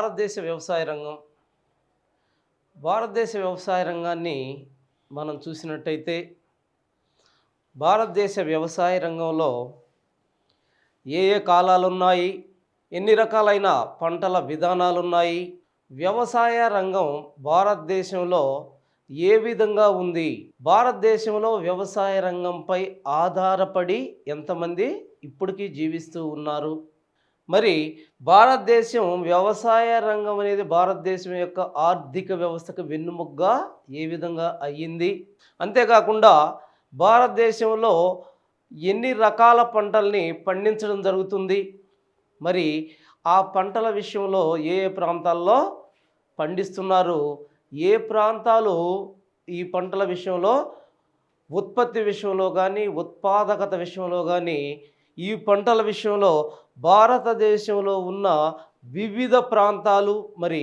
భారతదేశ వ్యవసాయ రంగం భారతదేశ వ్యవసాయ రంగాన్ని మనం చూసినట్టయితే భారతదేశ వ్యవసాయ రంగంలో ఏ ఏ కాలాలు ఉన్నాయి, ఎన్ని రకాలైన పంటల విధానాలు ఉన్నాయి, వ్యవసాయ రంగం భారతదేశంలో ఏ విధంగా ఉంది, భారతదేశంలో వ్యవసాయ రంగంపై ఆధారపడి ఎంతమంది ఇప్పటికీ జీవిస్తూ ఉన్నారు, మరి భారతదేశం వ్యవసాయ రంగం అనేది భారతదేశం యొక్క ఆర్థిక వ్యవస్థకు వెన్నుముగ్గా ఏ విధంగా అయ్యింది, అంతేకాకుండా భారతదేశంలో ఎన్ని రకాల పంటల్ని పండించడం జరుగుతుంది, మరి ఆ పంటల విషయంలో ఏ ఏ ప్రాంతాల్లో పండిస్తున్నారు, ఏ ప్రాంతాలు ఈ పంటల విషయంలో ఉత్పత్తి విషయంలో కానీ ఉత్పాదకత విషయంలో కానీ ఈ పంటల విషయంలో భారతదేశంలో ఉన్న వివిధ ప్రాంతాలు, మరి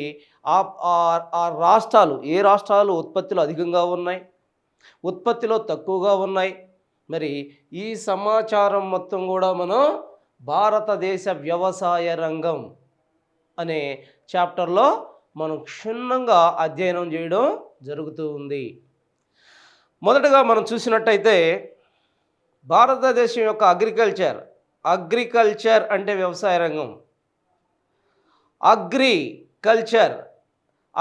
ఆ రాష్ట్రాలు, ఏ రాష్ట్రాలు ఉత్పత్తిలో అధికంగా ఉన్నాయి, ఉత్పత్తిలో తక్కువగా ఉన్నాయి, మరి ఈ సమాచారం మొత్తం కూడా మనం భారతదేశ వ్యవసాయ రంగం అనే చాప్టర్లో మనం క్షుణ్ణంగా అధ్యయనం చేయడం జరుగుతూ ఉంది. మొదటగా మనం చూసినట్టయితే భారతదేశం యొక్క అగ్రికల్చర్ అంటే వ్యవసాయ రంగం.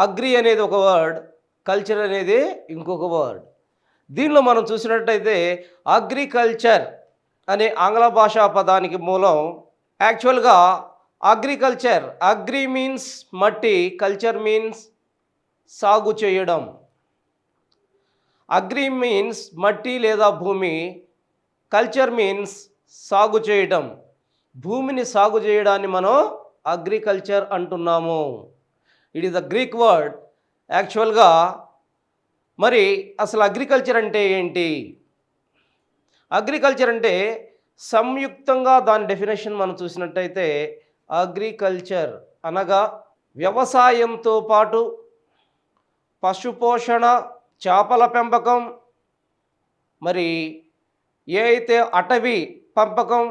అగ్రి అనేది ఒక వర్డ్, కల్చర్ అనేది ఇంకొక వర్డ్. దీనిలో మనం చూసినట్టయితే అగ్రికల్చర్ అనే ఆంగ్ల భాషా పదానికి మూలం యాక్చువల్గా అగ్రికల్చర్, అగ్రి మీన్స్ మట్టి, కల్చర్ మీన్స్ సాగు చేయడం. అగ్రి మీన్స్ మట్టి లేదా భూమి, కల్చర్ మీన్స్ సాగు చేయడం. భూమిని సాగు చేయడాన్ని మనం అగ్రికల్చర్ అంటున్నాము. It is the Greek word యాక్చువల్గా. మరి అసలు అగ్రికల్చర్ అంటే ఏంటి? అగ్రికల్చర్ అంటే సంయుక్తంగా దాని డెఫినేషన్ మనం చూసినట్టయితే అగ్రికల్చర్ అనగా వ్యవసాయంతో పాటు పశుపోషణ, చేపల పెంపకం, మరి ఏ అయితే అటవీ పెంపకం,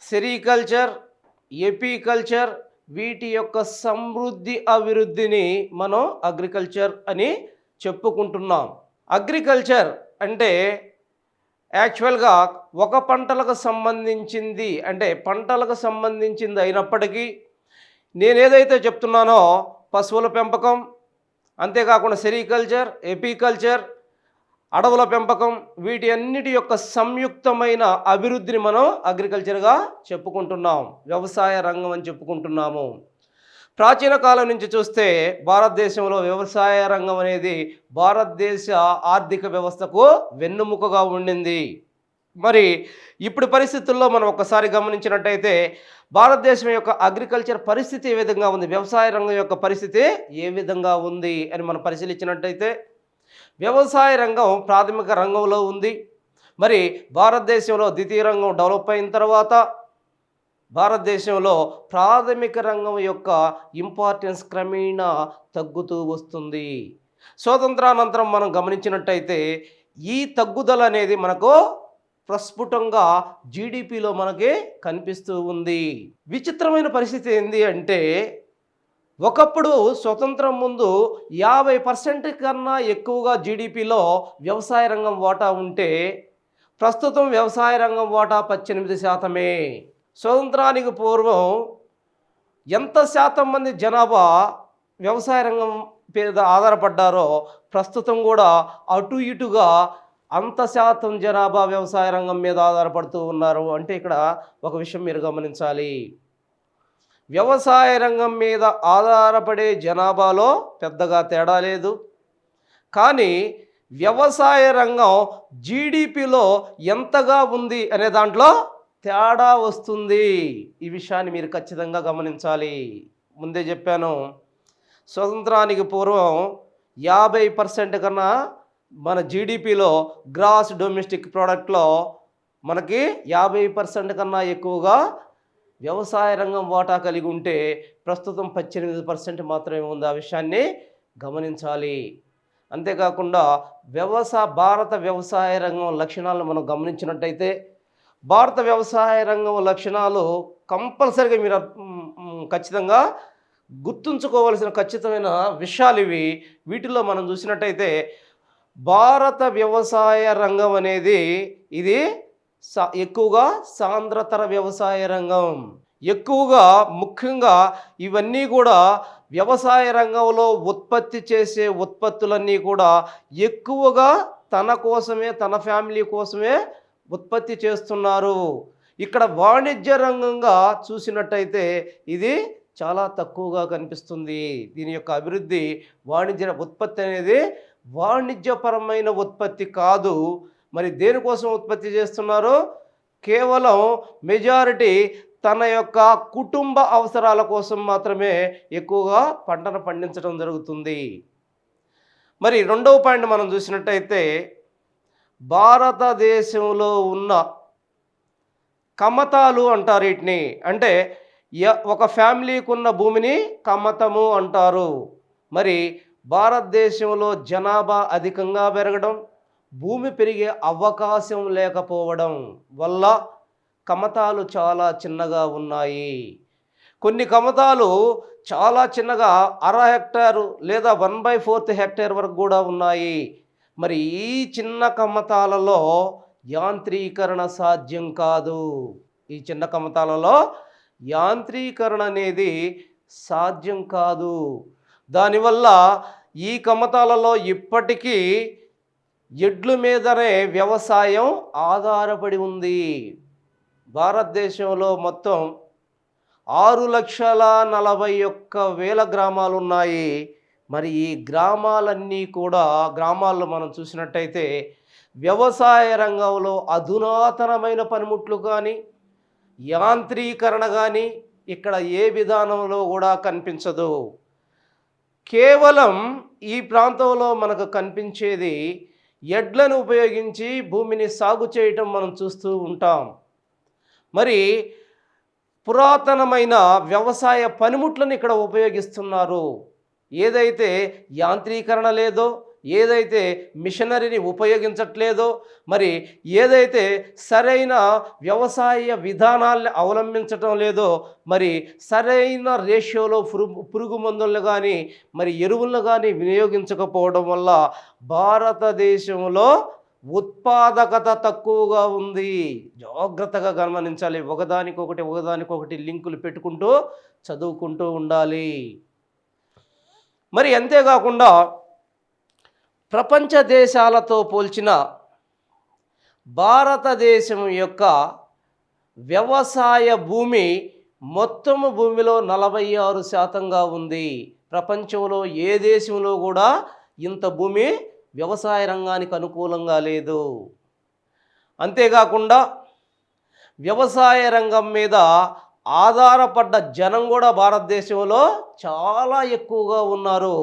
సెరికల్చర్, ఎపికల్చర్, వీటి యొక్క సమృద్ధి అభివృద్ధిని మనం అగ్రికల్చర్ అని చెప్పుకుంటున్నాం. అగ్రికల్చర్ అంటే యాక్చువల్గా ఒక పంటలకు సంబంధించింది, అంటే పంటలకు సంబంధించింది అయినప్పటికీ నేను ఏదైతే చెప్తున్నానో పశువుల పెంపకం, అంతేకాకుండా సెరికల్చర్, ఎపికల్చర్, అడవుల పెంపకం, వీటి అన్నిటి యొక్క సంయుక్తమైన అభివృద్ధిని మనం అగ్రికల్చర్గా చెప్పుకుంటున్నాం, వ్యవసాయ రంగం అని చెప్పుకుంటున్నాము. ప్రాచీన కాలం నుంచి చూస్తే భారతదేశంలో వ్యవసాయ రంగం అనేది భారతదేశ ఆర్థిక వ్యవస్థకు వెన్నుముకగా ఉండింది. మరి ఇప్పుడు పరిస్థితుల్లో మనం ఒకసారి గమనించినట్టయితే భారతదేశం యొక్క అగ్రికల్చర్ పరిస్థితి ఏ విధంగా ఉంది, వ్యవసాయ రంగం యొక్క పరిస్థితి ఏ విధంగా ఉంది అని మనం పరిశీలించినట్టయితే వ్యవసాయ రంగం ప్రాథమిక రంగంలో ఉంది. మరి భారతదేశంలో ద్వితీయ రంగం డెవలప్ అయిన తర్వాత భారతదేశంలో ప్రాథమిక రంగం యొక్క ఇంపార్టెన్స్ క్రమేణా తగ్గుతూ వస్తుంది. స్వాతంత్రానంతరం మనం గమనించినట్టయితే ఈ తగ్గుదల అనేది మనకు ప్రస్ఫుటంగా జీడిపిలో మనకి కనిపిస్తూ ఉంది. విచిత్రమైన పరిస్థితి ఏంటి అంటే ఒకప్పుడు స్వతంత్రం ముందు 50% కన్నా ఎక్కువగా జీడిపిలో వ్యవసాయ రంగం వాటా ఉంటే ప్రస్తుతం వ్యవసాయ రంగం వాటా 18%. స్వతంత్రానికి పూర్వం ఎంత శాతం మంది జనాభా వ్యవసాయ రంగం మీద ఆధారపడ్డారో ప్రస్తుతం కూడా అటు ఇటుగా అంత శాతం జనాభా వ్యవసాయ రంగం మీద ఆధారపడుతూ ఉన్నారు. అంటే ఇక్కడ ఒక విషయం మీరు గమనించాలి, వ్యవసాయ రంగం మీద ఆధారపడే జనాభాలో పెద్దగా తేడా లేదు, కానీ వ్యవసాయ రంగం జీడిపిలో ఎంతగా ఉంది అనే దాంట్లో తేడా వస్తుంది. ఈ విషయాన్ని మీరు ఖచ్చితంగా గమనించాలి. ముందే చెప్పాను, స్వతంత్రానికి పూర్వం 50% కన్నా మన జీడిపిలో గ్రాస్ డొమెస్టిక్ ప్రోడక్ట్లో మనకి 50% కన్నా ఎక్కువగా వ్యవసాయ రంగం వాటా కలిగి ఉంటే ప్రస్తుతం 18% మాత్రమే ఉంది. ఆ విషయాన్ని గమనించాలి. అంతేకాకుండా భారత వ్యవసాయ రంగం లక్షణాలను మనం గమనించినట్టయితే భారత వ్యవసాయ రంగం లక్షణాలు కంపల్సరీగా మీరు ఖచ్చితంగా గుర్తుంచుకోవలసిన ఖచ్చితమైన విషయాలు ఇవి. వీటిలో మనం చూసినట్టయితే భారత వ్యవసాయ రంగం అనేది ఇది ఎక్కువగా సాంద్రతర వ్యవసాయ రంగం. ఎక్కువగా ముఖ్యంగా ఇవన్నీ కూడా వ్యవసాయ రంగంలో ఉత్పత్తి చేసే ఉత్పత్తులన్నీ కూడా ఎక్కువగా తన కోసమే, తన ఫ్యామిలీ కోసమే ఉత్పత్తి చేస్తున్నారు. ఇక్కడ వాణిజ్య రంగంగా చూసినట్టయితే ఇది చాలా తక్కువగా కనిపిస్తుంది. దీని యొక్క అభివృద్ధి వాణిజ్య ఉత్పత్తి అనేది వాణిజ్యపరమైన ఉత్పత్తి కాదు. మరి దేనికోసం ఉత్పత్తి చేస్తున్నారు? కేవలం మెజారిటీ తన యొక్క కుటుంబ అవసరాల కోసం మాత్రమే ఎక్కువగా పంటను పండించడం జరుగుతుంది. మరి రెండవ పాయింట్ మనం చూసినట్టయితే భారతదేశంలో ఉన్న కమతాలు అంటారు వీటిని. అంటే ఒక ఫ్యామిలీకి ఉన్న భూమిని కమతము అంటారు. మరి భారతదేశంలో జనాభా అధికంగా పెరగడం, భూమి పెరిగే అవకాశం లేకపోవడం వల్ల కమతాలు చాలా చిన్నగా ఉన్నాయి. కొన్ని కమతాలు చాలా చిన్నగా 1/2 హెక్టారు లేదా 1/4 హెక్టార్ వరకు కూడా ఉన్నాయి. మరి ఈ చిన్న కమతాలలో యాంత్రీకరణ సాధ్యం కాదు. ఈ చిన్న కమతాలలో యాంత్రీకరణ అనేది సాధ్యం కాదు. దానివల్ల ఈ కమతాలలో ఇప్పటికీ ఎడ్ల మీదనే వ్యవసాయం ఆధారపడి ఉంది. భారతదేశంలో మొత్తం 6,41,000 గ్రామాలు ఉన్నాయి. మరి ఈ గ్రామాలన్నీ కూడా గ్రామాల్లో మనం చూసినట్టయితే వ్యవసాయ రంగంలో అధునాతనమైన పనిముట్లు కానీ, యాంత్రీకరణ కానీ ఇక్కడ ఏ విధానంలో కూడా కనిపించదు. కేవలం ఈ ప్రాంతంలో మనకు కనిపించేది ఎడ్లను ఉపయోగించి భూమిని సాగు చేయటం మనం చూస్తూ ఉంటాం. మరి పురాతనమైన వ్యవసాయ పనిముట్లను ఇక్కడ ఉపయోగిస్తున్నారు. ఏదైతే యాంత్రీకరణ లేదో, ఏదైతే మిషనరీని ఉపయోగించట్లేదో, మరి ఏదైతే సరైన వ్యవసాయ విధానాలను అవలంబించటం లేదో, మరి సరైన రేషియోలో పురుగు మందులను కానీ మరి ఎరువులను కానీ వినియోగించకపోవడం వల్ల భారతదేశంలో ఉత్పాదకత తక్కువగా ఉంది. జాగ్రత్తగా గమనించాలి. ఒకదానికొకటి లింకులు పెట్టుకుంటూ చదువుకుంటూ ఉండాలి. మరి అంతేకాకుండా ప్రపంచ దేశాలతో పోల్చిన భారతదేశం యొక్క వ్యవసాయ భూమి మొత్తము భూమిలో 46% ఉంది. ప్రపంచంలో ఏ దేశంలో కూడా ఇంత భూమి వ్యవసాయ రంగానికి అనుకూలంగా లేదు. అంతేకాకుండా వ్యవసాయ రంగం మీద ఆధారపడ్డ జనం కూడా భారతదేశంలో చాలా ఎక్కువగా ఉన్నారు.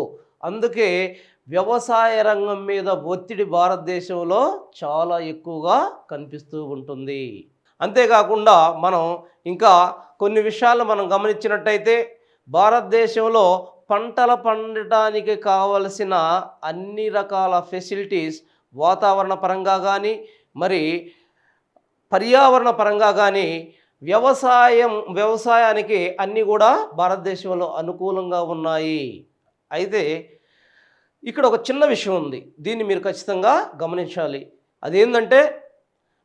అందుకే వ్యవసాయ రంగం మీద ఒత్తిడి భారతదేశంలో చాలా ఎక్కువగా కనిపిస్తూ ఉంటుంది. అంతేకాకుండా మనం ఇంకా కొన్ని విషయాలు మనం గమనించినట్టయితే భారతదేశంలో పంటలు పండటానికి కావలసిన అన్ని రకాల ఫెసిలిటీస్ వాతావరణ పరంగా కానీ మరి పర్యావరణ పరంగా కానీ వ్యవసాయానికి అన్నీ కూడా భారతదేశంలో అనుకూలంగా ఉన్నాయి. అయితే ఇక్కడ ఒక చిన్న విషయం ఉంది, దీన్ని మీరు ఖచ్చితంగా గమనించాలి. అదేంటంటే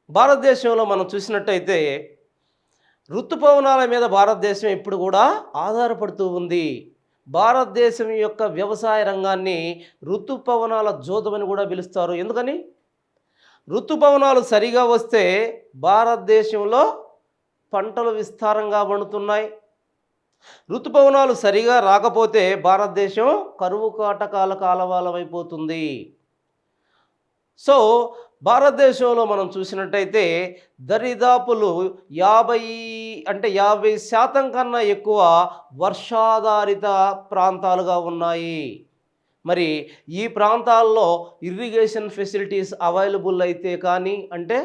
భారతదేశంలో మనం చూసినట్టయితే ఋతుపవనాల మీద భారతదేశం ఇప్పుడు కూడా ఆధారపడుతూ ఉంది. భారతదేశం యొక్క వ్యవసాయ రంగాన్ని ఋతుపవనాల జోదమని కూడా పిలుస్తారు. ఎందుకని? ఋతుపవనాలు సరిగా వస్తే భారతదేశంలో పంటలు విస్తారంగా పండుతున్నాయి. ఋతుపవనాలు సరిగా రాకపోతే భారతదేశం కరువు కాటకాల కాలవాలమైపోతుంది. సో భారతదేశంలో మనం చూసినట్టయితే దరిదాపులు 50% కన్నా ఎక్కువ వర్షాధారిత ప్రాంతాలుగా ఉన్నాయి. మరి ఈ ప్రాంతాల్లో ఇరిగేషన్ ఫెసిలిటీస్ అవైలబుల్ అయితే కానీ, అంటే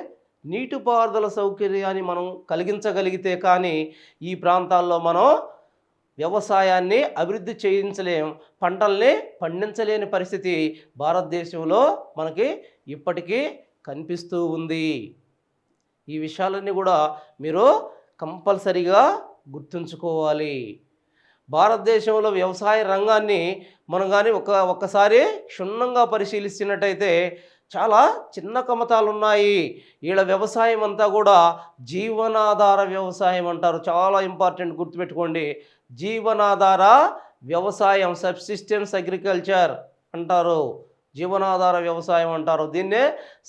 నీటిపారుదల సౌకర్యాన్ని మనం కలిగించగలిగితే కానీ ఈ ప్రాంతాల్లో మనం వ్యవసాయాన్ని అభివృద్ధి చేయించలేం, పంటల్ని పండించలేని పరిస్థితి భారతదేశంలో మనకి ఇప్పటికీ కనిపిస్తూ ఉంది. ఈ విషయాలన్నీ కూడా మీరు కంపల్సరిగా గుర్తుంచుకోవాలి. భారతదేశంలో వ్యవసాయ రంగాన్ని మనం కానీ ఒక్కసారి క్షుణ్ణంగా పరిశీలిస్తున్నట్టయితే చాలా చిన్న కమతాలు ఉన్నాయి. వీళ్ళ వ్యవసాయం అంతా కూడా జీవనాధార వ్యవసాయం అంటారు. చాలా ఇంపార్టెంట్, గుర్తుపెట్టుకోండి. జీవనాధార వ్యవసాయం, సబ్సిస్టెన్స్ అగ్రికల్చర్ అంటారు, జీవనాధార వ్యవసాయం అంటారు. దీన్నే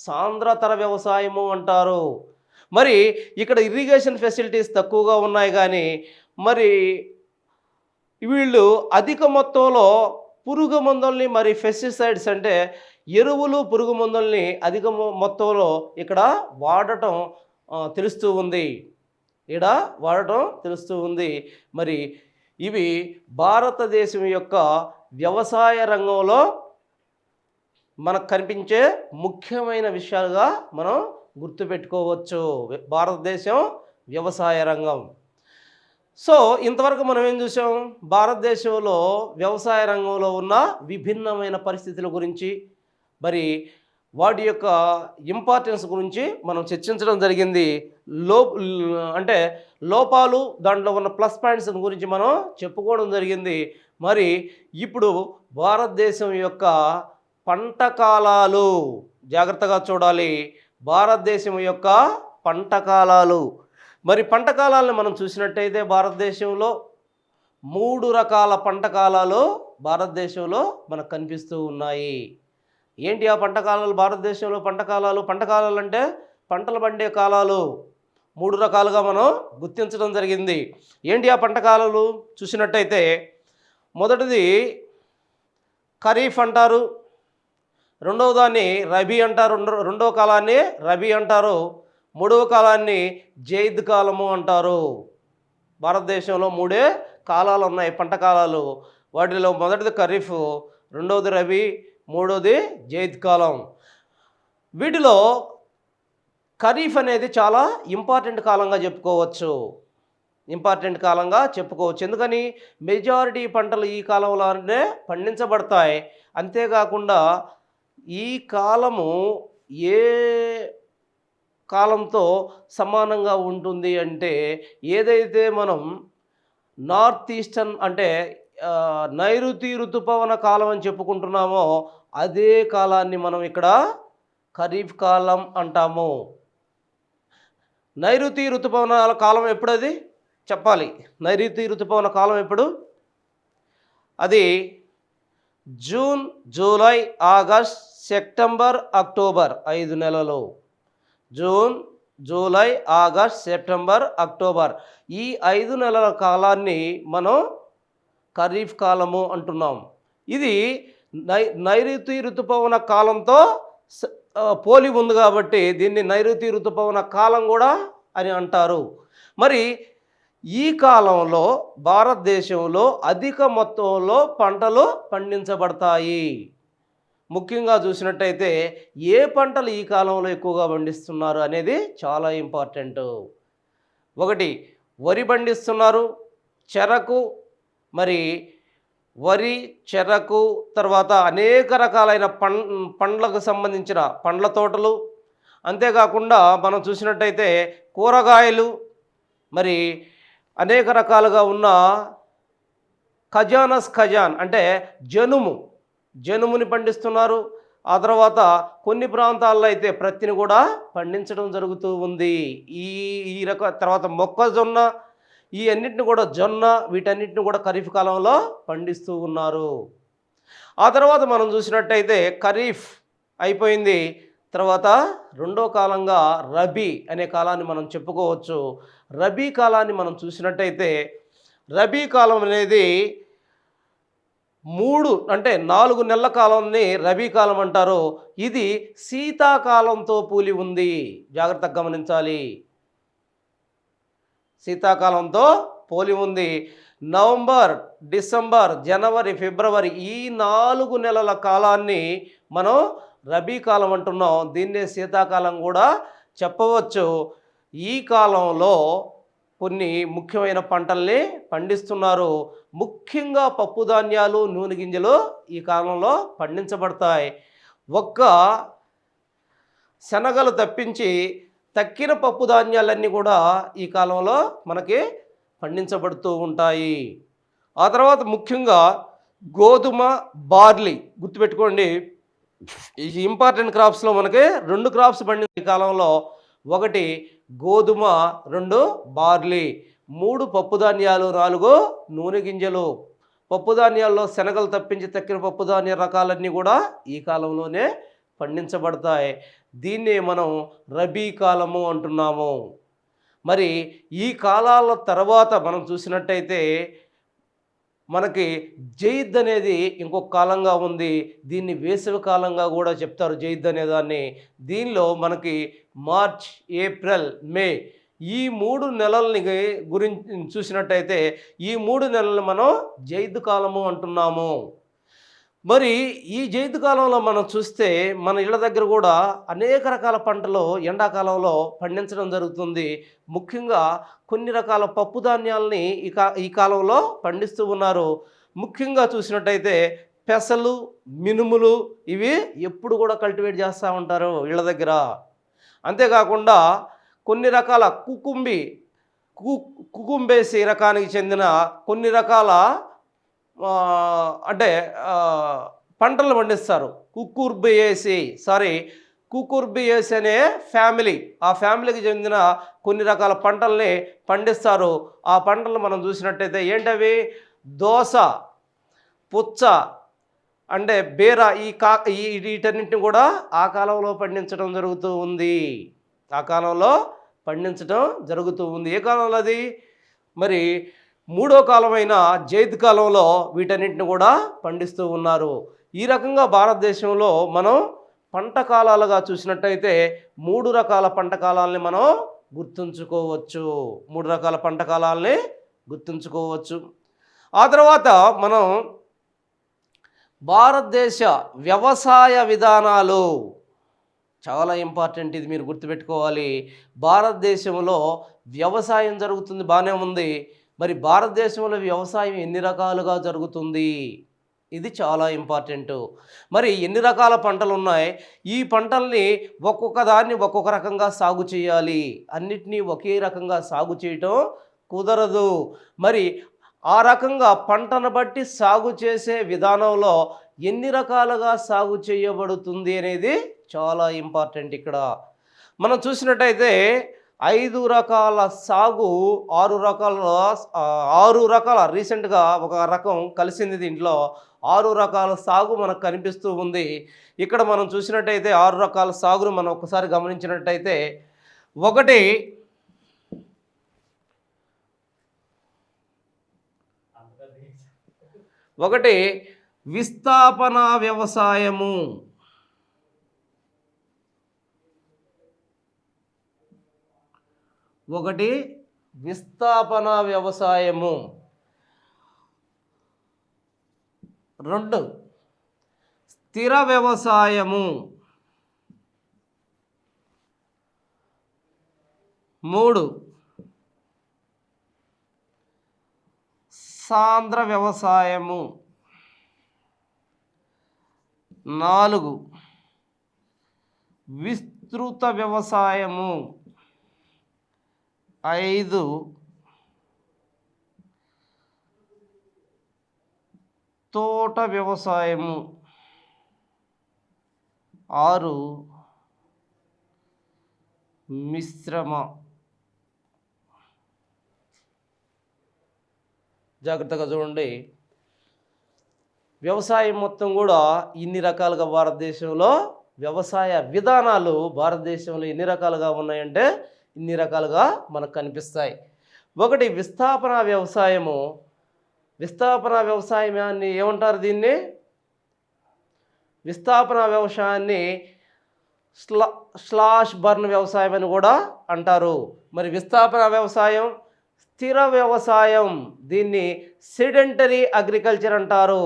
సాంద్రతర వ్యవసాయము అంటారు. మరి ఇక్కడ ఇరిగేషన్ ఫెసిలిటీస్ తక్కువగా ఉన్నాయి, కానీ మరి వీళ్ళు అధిక మొత్తంలో పురుగు మందుల్ని, మరి పెస్టిసైడ్స్ అంటే ఎరువులు, పురుగు మందుల్ని అధిక మొత్తంలో ఇక్కడ వాడటం తెలుస్తూ ఉంది. ఇక్కడ వాడటం తెలుస్తూ ఉంది. మరి ఇవి భారతదేశం యొక్క వ్యవసాయ రంగంలో మనకు కనిపించే ముఖ్యమైన విషయాలుగా మనం గుర్తుపెట్టుకోవచ్చు. భారతదేశం వ్యవసాయ రంగం. సో ఇంతవరకు మనం ఏం చూసాం? భారతదేశంలో వ్యవసాయ రంగంలో ఉన్న విభిన్నమైన పరిస్థితుల గురించి, మరి వాటి యొక్క ఇంపార్టెన్స్ గురించి మనం చర్చించడం జరిగింది. అంటే లోపాలు, దాంట్లో ఉన్న ప్లస్ పాయింట్స్ గురించి మనం చెప్పుకోవడం జరిగింది. మరి ఇప్పుడు భారతదేశం యొక్క పంట కాలాలు జాగ్రత్తగా చూడాలి. భారతదేశం యొక్క పంట కాలాలు, మరి పంట కాలాలను మనం చూసినట్టయితే భారతదేశంలో 3 రకాల పంట కాలాలు భారతదేశంలో మనకు కనిపిస్తూ ఉన్నాయి. ఏంటి ఆ పంట కాలాలు? భారతదేశంలో పంట కాలాలు అంటే పంటలు పండే కాలాలు 3 రకాలుగా మనం గుర్తించడం జరిగింది. ఏంటి ఆ పంట కాలాలు చూసినట్టయితే, మొదటిది ఖరీఫ్ అంటారు, రెండవ దాన్ని రబీ అంటారు, రెండవ కాలాన్ని రబీ అంటారు, మూడవ కాలాన్ని జైద్ కాలము అంటారు. భారతదేశంలో 3 కాలాలు ఉన్నాయి, పంట కాలాలు. వాటిలో మొదటిది ఖరీఫ్, రెండవది రబీ, మూడవది జైద్ కాలం. వీటిలో ఖరీఫ్ అనేది చాలా ఇంపార్టెంట్ కాలంగా చెప్పుకోవచ్చు. ఎందుకని? మెజారిటీ పంటలు ఈ కాలంలోనే పండించబడతాయి. అంతేకాకుండా ఈ కాలము ఏ కాలంతో సమానంగా ఉంటుంది అంటే, ఏదైతే మనం నార్త్ ఈస్టర్న్ అంటే నైరుతి ఋతుపవన కాలం అని చెప్పుకుంటున్నామో అదే కాలాన్ని మనం ఇక్కడ ఖరీఫ్ కాలం అంటాము. నైరుతి ఋతుపవన కాలం ఎప్పుడు? అది చెప్పాలి. నైరుతి ఋతుపవన కాలం ఎప్పుడు? అది June, July, August, September, October 5 నెలలు. June, July, August, September, October ఈ 5 నెలల కాలాన్ని మనం ఖరీఫ్ కాలము అంటున్నాం. ఇది నైరుతి ఋతుపవన కాలంతో పోలి ఉంది కాబట్టి దీన్ని నైరుతి ఋతుపవన కాలం కూడా అని అంటారు. మరి ఈ కాలంలో భారతదేశంలో అధిక మొత్తంలో పంటలు పండించబడతాయి. ముఖ్యంగా చూసినట్టయితే ఏ పంటలు ఈ కాలంలో ఎక్కువగా పండిస్తున్నారు అనేది చాలా ఇంపార్టెంట్. ఒకటి వరి పండిస్తున్నారు, చెరకు, మరి వరి, చెరకు, తర్వాత అనేక రకాలైన పండ్లకు సంబంధించిన పండ్ల తోటలు, అంతేకాకుండా మనం చూసినట్టయితే కూరగాయలు, మరి అనేక రకాలుగా ఉన్న ఖజాన్ అంటే జనుముని పండిస్తున్నారు. ఆ తర్వాత కొన్ని ప్రాంతాల్లో అయితే ప్రత్తిని కూడా పండించడం జరుగుతూ ఉంది. ఈ తర్వాత మొక్కజొన్న, ఈ అన్నిటిని కూడా వీటన్నిటిని కూడా ఖరీఫ్ కాలంలో పండిస్తూ ఉన్నారు. ఆ తర్వాత మనం చూసినట్టయితే ఖరీఫ్ అయిపోయింది, తర్వాత రెండో కాలంగా రబీ అనే కాలాన్ని మనం చెప్పుకోవచ్చు. రబీ కాలాన్ని మనం చూసినట్టయితే రబీ కాలం అనేది 4 నెలల కాలాన్ని రబీ కాలం అంటారు. ఇది శీతాకాలంతో పోలి ఉంది, జాగ్రత్తగా గమనించాలి. శీతాకాలంతో పోలి ఉంది. నవంబర్, డిసెంబర్, జనవరి, ఫిబ్రవరి ఈ 4 నెలల కాలాన్ని మనం రబీ కాలం అంటున్నాం. దీన్నే శీతాకాలం కూడా చెప్పవచ్చు. ఈ కాలంలో కొన్ని ముఖ్యమైన పంటల్ని పండిస్తున్నారు. ముఖ్యంగా పప్పు ధాన్యాలు, నూనె గింజలు ఈ కాలంలో పండించబడతాయి. ఒక్క శనగలు తప్పించి తక్కిన పప్పు ధాన్యాలన్నీ కూడా ఈ కాలంలో మనకి పండించబడుతూ ఉంటాయి. ఆ తర్వాత ముఖ్యంగా గోధుమ, బార్లీ గుర్తుపెట్టుకోండి. ఈ ఇంపార్టెంట్ క్రాప్స్లో మనకి 2 క్రాప్స్ పండింది ఈ కాలంలో. ఒకటి గోధుమ, 2 బార్లీ, 3 పప్పుధాన్యాలు, 4 నూనె గింజలు. పప్పుధాన్యాల్లో శనగలు తప్పించి తక్కిన పప్పుధాన్య రకాలన్నీ కూడా ఈ కాలంలోనే పండించబడతాయి. దీన్నే మనం రబీ కాలము అంటున్నాము. మరి ఈ కాలాల తర్వాత మనం చూసినట్టయితే మనకి జైద్ అనేది ఇంకొక కాలంగా ఉంది. దీన్ని వేసవి కాలంగా కూడా చెప్తారు జైద్ అనే దాన్ని. దీనిలో మనకి మార్చ్, ఏప్రిల్, మే ఈ 3 నెలల్ని గురించి చూసినట్టయితే ఈ 3 నెలలు మనం జైద్ కాలము అంటున్నాము. మరి ఈ జైద్ కాలంలో మనం చూస్తే మన ఇళ్ళ దగ్గర కూడా అనేక రకాల పంటలు ఎండాకాలంలో పండించడం జరుగుతుంది. ముఖ్యంగా కొన్ని రకాల పప్పు ధాన్యాలని ఈ కాలంలో పండిస్తూ ఉన్నారు. ముఖ్యంగా చూసినట్టయితే పెసలు, మినుములు ఇవి ఎప్పుడు కూడా కల్టివేట్ చేస్తూ ఉంటారు ఇళ్ళ దగ్గర. అంతేకాకుండా కొన్ని రకాల కుకుంబేసి రకానికి చెందిన కొన్ని రకాల అంటే పంటలు పండిస్తారు. కుకుర్బియేసి అనే ఫ్యామిలీ, ఆ ఫ్యామిలీకి చెందిన కొన్ని రకాల పంటల్ని పండిస్తారు. ఆ పంటలు మనం చూసినట్టయితే ఏంటవి? దోస, పుచ్చ, అంటే బీర, వీటన్నింటిని కూడా ఆ కాలంలో పండించడం జరుగుతూ ఉంది. ఏ కాలంలో అది? మరి 3వ కాలమైన జైద్ కాలంలో వీటన్నింటిని కూడా పండిస్తూ ఉన్నారు. ఈ రకంగా భారతదేశంలో మనం పంట కాలాలుగా చూసినట్టయితే 3 రకాల పంట కాలాలని మనం గుర్తుంచుకోవచ్చు. ఆ తర్వాత మనం భారతదేశ వ్యవసాయ విధానాలు చాలా ఇంపార్టెంట్. ఇది మీరు గుర్తుపెట్టుకోవాలి. భారతదేశంలో వ్యవసాయం జరుగుతుంది, బాగానే ఉంది. మరి భారతదేశంలో వ్యవసాయం ఎన్ని రకాలుగా జరుగుతుంది? ఇది చాలా ఇంపార్టెంట్. మరి ఎన్ని రకాల పంటలు ఉన్నాయి? ఈ పంటల్ని ఒక్కొక్క దాన్ని ఒక్కొక్క రకంగా సాగు చేయాలి. అన్నిటినీ ఒకే రకంగా సాగు చేయటం కుదరదు. మరి ఆ రకంగా పంటను బట్టి సాగు చేసే విధానంలో ఎన్ని రకాలుగా సాగు చేయబడుతుంది అనేది చాలా ఇంపార్టెంట్. ఇక్కడ మనం చూసినట్టయితే 5 రకాల సాగు, 6 రకాల రీసెంట్గా ఒక రకం కలిసింది. దీంట్లో 6 రకాల సాగు మనకు కనిపిస్తూ ఉంది. ఇక్కడ మనం చూసినట్టయితే 6 రకాల సాగును మనం ఒకసారి గమనించినట్టయితే ఒకటి విస్థాపన వ్యవసాయము. రెండు స్థిర వ్యవసాయము. 3 సాంద్ర వ్యవసాయము. 4 విస్తృత వ్యవసాయము. 5 తోట వ్యవసాయము. 6 మిశ్రమ. జాగ్రత్తగా చూడండి. వ్యవసాయం మొత్తం కూడా ఇన్ని రకాలుగా భారతదేశంలో వ్యవసాయ విధానాలు భారతదేశంలో ఎన్ని రకాలుగా ఉన్నాయంటే ఇన్ని రకాలుగా మనకు కనిపిస్తాయి. ఒకటి విస్థాపన వ్యవసాయము. విస్థాపన వ్యవసాయాన్ని ఏమంటారు? విస్థాపన వ్యవసాయాన్ని స్లాష్ బర్న్ వ్యవసాయం అని కూడా అంటారు. మరి విస్థాపన వ్యవసాయం, స్థిర వ్యవసాయం, దీన్ని సెడెంటరీ అగ్రికల్చర్ అంటారు.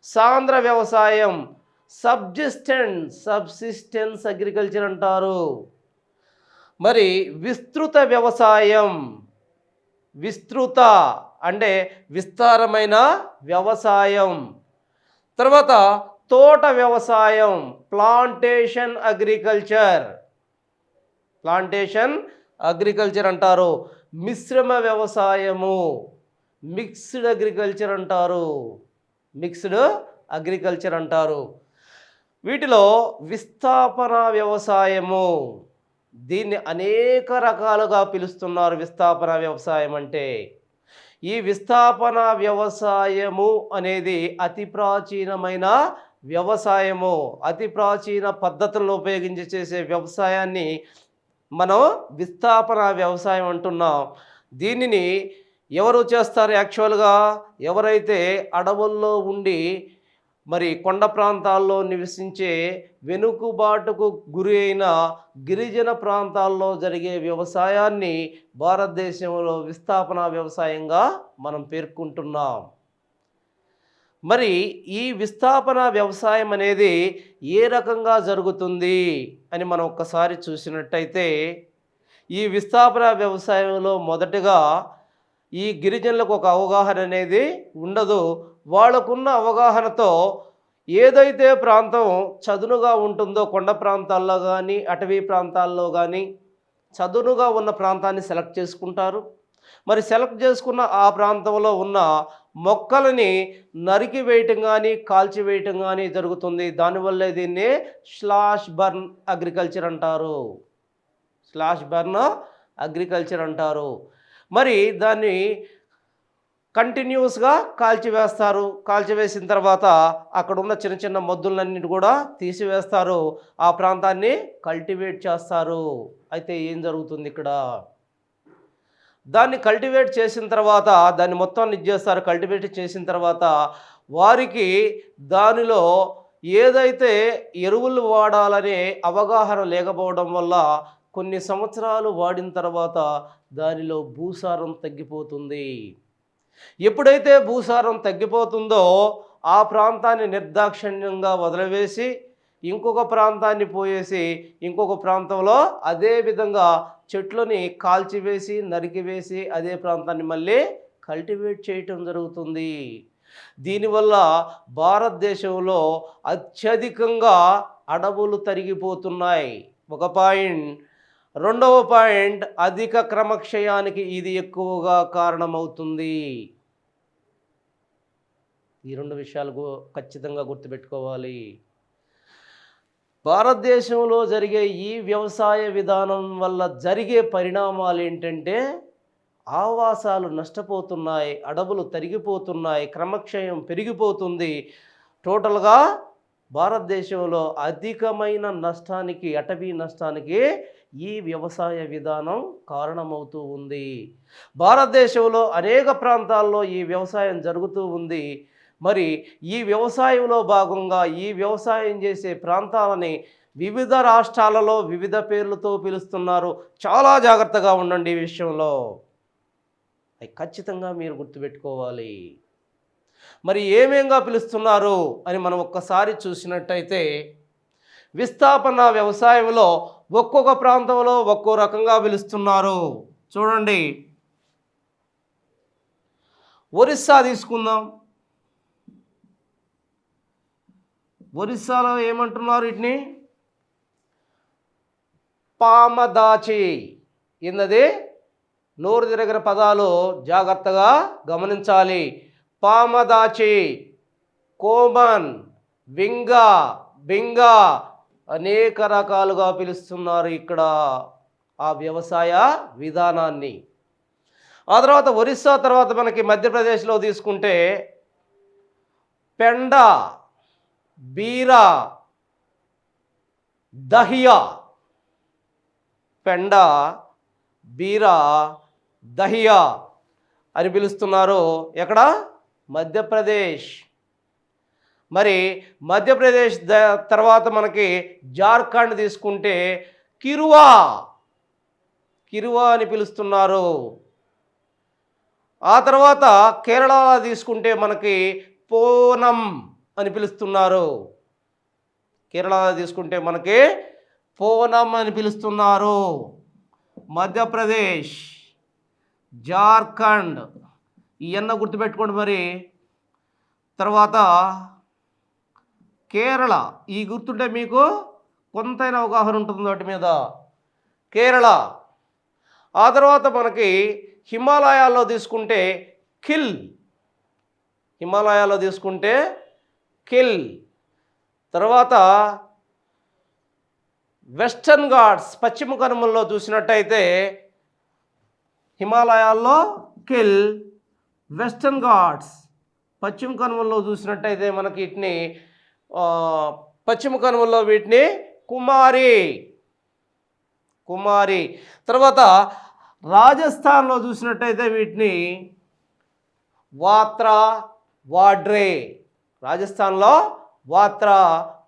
సాంద్ర వ్యవసాయం సబ్సిస్టెన్స్ అగ్రికల్చర్ అంటారు. మరి విస్తృత వ్యవసాయం, విస్తృత అంటే విస్తారమైన వ్యవసాయం. తర్వాత తోట వ్యవసాయం, ప్లాంటేషన్ అగ్రికల్చర్ అంటారు. మిశ్రమ వ్యవసాయము, మిక్స్డ్ అగ్రికల్చర్ అంటారు. మిక్స్డ్ అగ్రికల్చర్ అంటారు. వీటిలో విస్థాపన వ్యవసాయము, దీన్ని అనేక రకాలుగా పిలుస్తున్నారు. విస్థాపన వ్యవసాయం అంటే, ఈ విస్థాపన వ్యవసాయము అనేది అతి ప్రాచీనమైన వ్యవసాయము. అతి ప్రాచీన పద్ధతులను ఉపయోగించి చేసే వ్యవసాయాన్ని మనం విస్థాపన వ్యవసాయం అంటున్నాం. దీనిని ఎవరు చేస్తారు? యాక్చువల్గా ఎవరైతే అడవుల్లో ఉండి మరి కొండ ప్రాంతాల్లో నివసించే వెనుకబాటుకు గురి అయిన గిరిజన ప్రాంతాల్లో జరిగే వ్యవసాయాన్ని భారతదేశంలో విస్థాపన వ్యవసాయంగా మనం పేర్కొంటున్నాం. మరి ఈ విస్థాపన వ్యవసాయం అనేది ఏ రకంగా జరుగుతుంది అని మనం ఒక్కసారి చూసినట్టయితే, ఈ విస్థాపన వ్యవసాయంలో మొదటగా ఈ గిరిజనులకు ఒక అవగాహన అనేది ఉండదు. వాళ్ళకున్న అవగాహనతో ఏదైతే ప్రాంతం చదునుగా ఉంటుందో, కొండ ప్రాంతాల్లో కానీ అటవీ ప్రాంతాల్లో కానీ చదునుగా ఉన్న ప్రాంతాన్ని సెలెక్ట్ చేసుకుంటారు. మరి సెలెక్ట్ చేసుకున్న ఆ ప్రాంతంలో ఉన్న మొక్కలని నరికి వేయటం కానీ కాల్చివేయటం కానీ జరుగుతుంది. దానివల్లే దీన్ని స్లాష్ బర్న్ అగ్రికల్చర్ అంటారు. స్లాష్ బర్న్ అగ్రికల్చర్ అంటారు. మరి దాన్ని కంటిన్యూస్గా కాల్చివేస్తారు. కాల్చివేసిన తర్వాత అక్కడ ఉన్న చిన్న చిన్న మొద్దులన్నిటి కూడా తీసివేస్తారు. ఆ ప్రాంతాన్ని కల్టివేట్ చేస్తారు. అయితే ఏం జరుగుతుంది ఇక్కడ? దాన్ని కల్టివేట్ చేసిన తర్వాత దాన్ని మొత్తం ఇచ్చేస్తారు. కల్టివేట్ చేసిన తర్వాత వారికి దానిలో ఏదైతే ఎరువులు వాడాలనే అవగాహన లేకపోవడం వల్ల కొన్ని సంవత్సరాలు వాడిన తర్వాత దానిలో భూసారం తగ్గిపోతుంది. ఎప్పుడైతే భూసారం తగ్గిపోతుందో ఆ ప్రాంతాన్ని నిర్దాక్షిణ్యంగా వదిలివేసి ఇంకొక ప్రాంతాన్ని పోయేసి ఇంకొక ప్రాంతంలో అదే విధంగా చెట్లని కాల్చివేసి నరికివేసి అదే ప్రాంతాన్ని మళ్ళీ కల్టివేట్ చేయటం జరుగుతుంది. దీనివల్ల భారతదేశంలో అత్యధికంగా అడవులు తరిగిపోతున్నాయి. ఒక పాయింట్. రెండవ పాయింట్, అధిక క్రమక్షయానికి ఇది ఎక్కువగా కారణమవుతుంది. ఈ రెండు విషయాలు ఖచ్చితంగా గుర్తుపెట్టుకోవాలి. భారతదేశంలో జరిగే ఈ వ్యవసాయ విధానం వల్ల జరిగే పరిణామాలు ఏంటంటే, ఆవాసాలు నష్టపోతున్నాయి, అడవులు తరిగిపోతున్నాయి, క్రమక్షయం పెరిగిపోతుంది. టోటల్గా భారతదేశంలో అధికమైన నష్టానికి, అటవీ నష్టానికి ఈ వ్యవసాయ విధానం కారణమవుతూ ఉంది. భారతదేశంలో అనేక ప్రాంతాల్లో ఈ వ్యవసాయం జరుగుతూ ఉంది. మరి ఈ వ్యవసాయంలో భాగంగా ఈ వ్యవసాయం చేసే ప్రాంతాలని వివిధ రాష్ట్రాలలో వివిధ పేర్లతో పిలుస్తున్నారు. చాలా జాగ్రత్తగా ఉండండి ఈ విషయంలో. అవి ఖచ్చితంగా మీరు గుర్తుపెట్టుకోవాలి. మరి ఏమేంగా పిలుస్తున్నారు అని మనం ఒక్కసారి చూసినట్టయితే, విస్థాపన వ్యవసాయంలో ఒక్కొక్క ప్రాంతంలో ఒక్కో రకంగా పిలుస్తున్నారు. చూడండి, ఒరిస్సా తీసుకుందాం. ఒరిస్సాలో ఏమంటున్నారు? వీటిని పామదాచి. ఏందది? నోరు తిరగిన పదాలు జాగ్రత్తగా గమనించాలి. పామదాచి, కోమన్, వింగా, బింగా అనేక రకాలుగా పిలుస్తున్నారు ఇక్కడ ఆ వ్యవసాయ విధానాన్ని. ఆ తర్వాత ఒరిస్సా తర్వాత మనకి మధ్యప్రదేశ్లో తీసుకుంటే పెండ, బీరా, దహియా. పెండ, బీరా, దహియా అని పిలుస్తున్నారు. ఎక్కడ? మధ్యప్రదేశ్. మరి మధ్యప్రదేశ్ తర్వాత మనకి జార్ఖండ్ తీసుకుంటే కిరువా, కిరువా అని పిలుస్తున్నారు. ఆ తర్వాత కేరళ తీసుకుంటే మనకి పోనం అని పిలుస్తున్నారు. కేరళ తీసుకుంటే మనకి పోనం అని పిలుస్తున్నారు. మధ్యప్రదేశ్, జార్ఖండ్ ఇవన్నీ గుర్తుపెట్టుకోండి. మరి తర్వాత కేరళ, ఈ గుర్తుంటే మీకు కొంతైనా అవగాహన ఉంటుంది వాటి మీద. కేరళ. ఆ తర్వాత మనకి హిమాలయాల్లో తీసుకుంటే కిల్, హిమాలయాల్లో తీసుకుంటే కిల్. తర్వాత వెస్టర్న్ ఘాట్స్ పశ్చిమ కనుమల్లో చూసినట్టయితే హిమాలయాల్లో కిల్, వెస్టర్న్ ఘాట్స్ పశ్చిమ కనుమల్లో చూసినట్టయితే మనకి వీటిని పశ్చిమ కనుమల్లో వీటిని కుమారి, కుమారి. తర్వాత రాజస్థాన్లో చూసినట్టయితే వీటిని వాత్రా, వాడ్రే, రాజస్థాన్లో వాత్రా,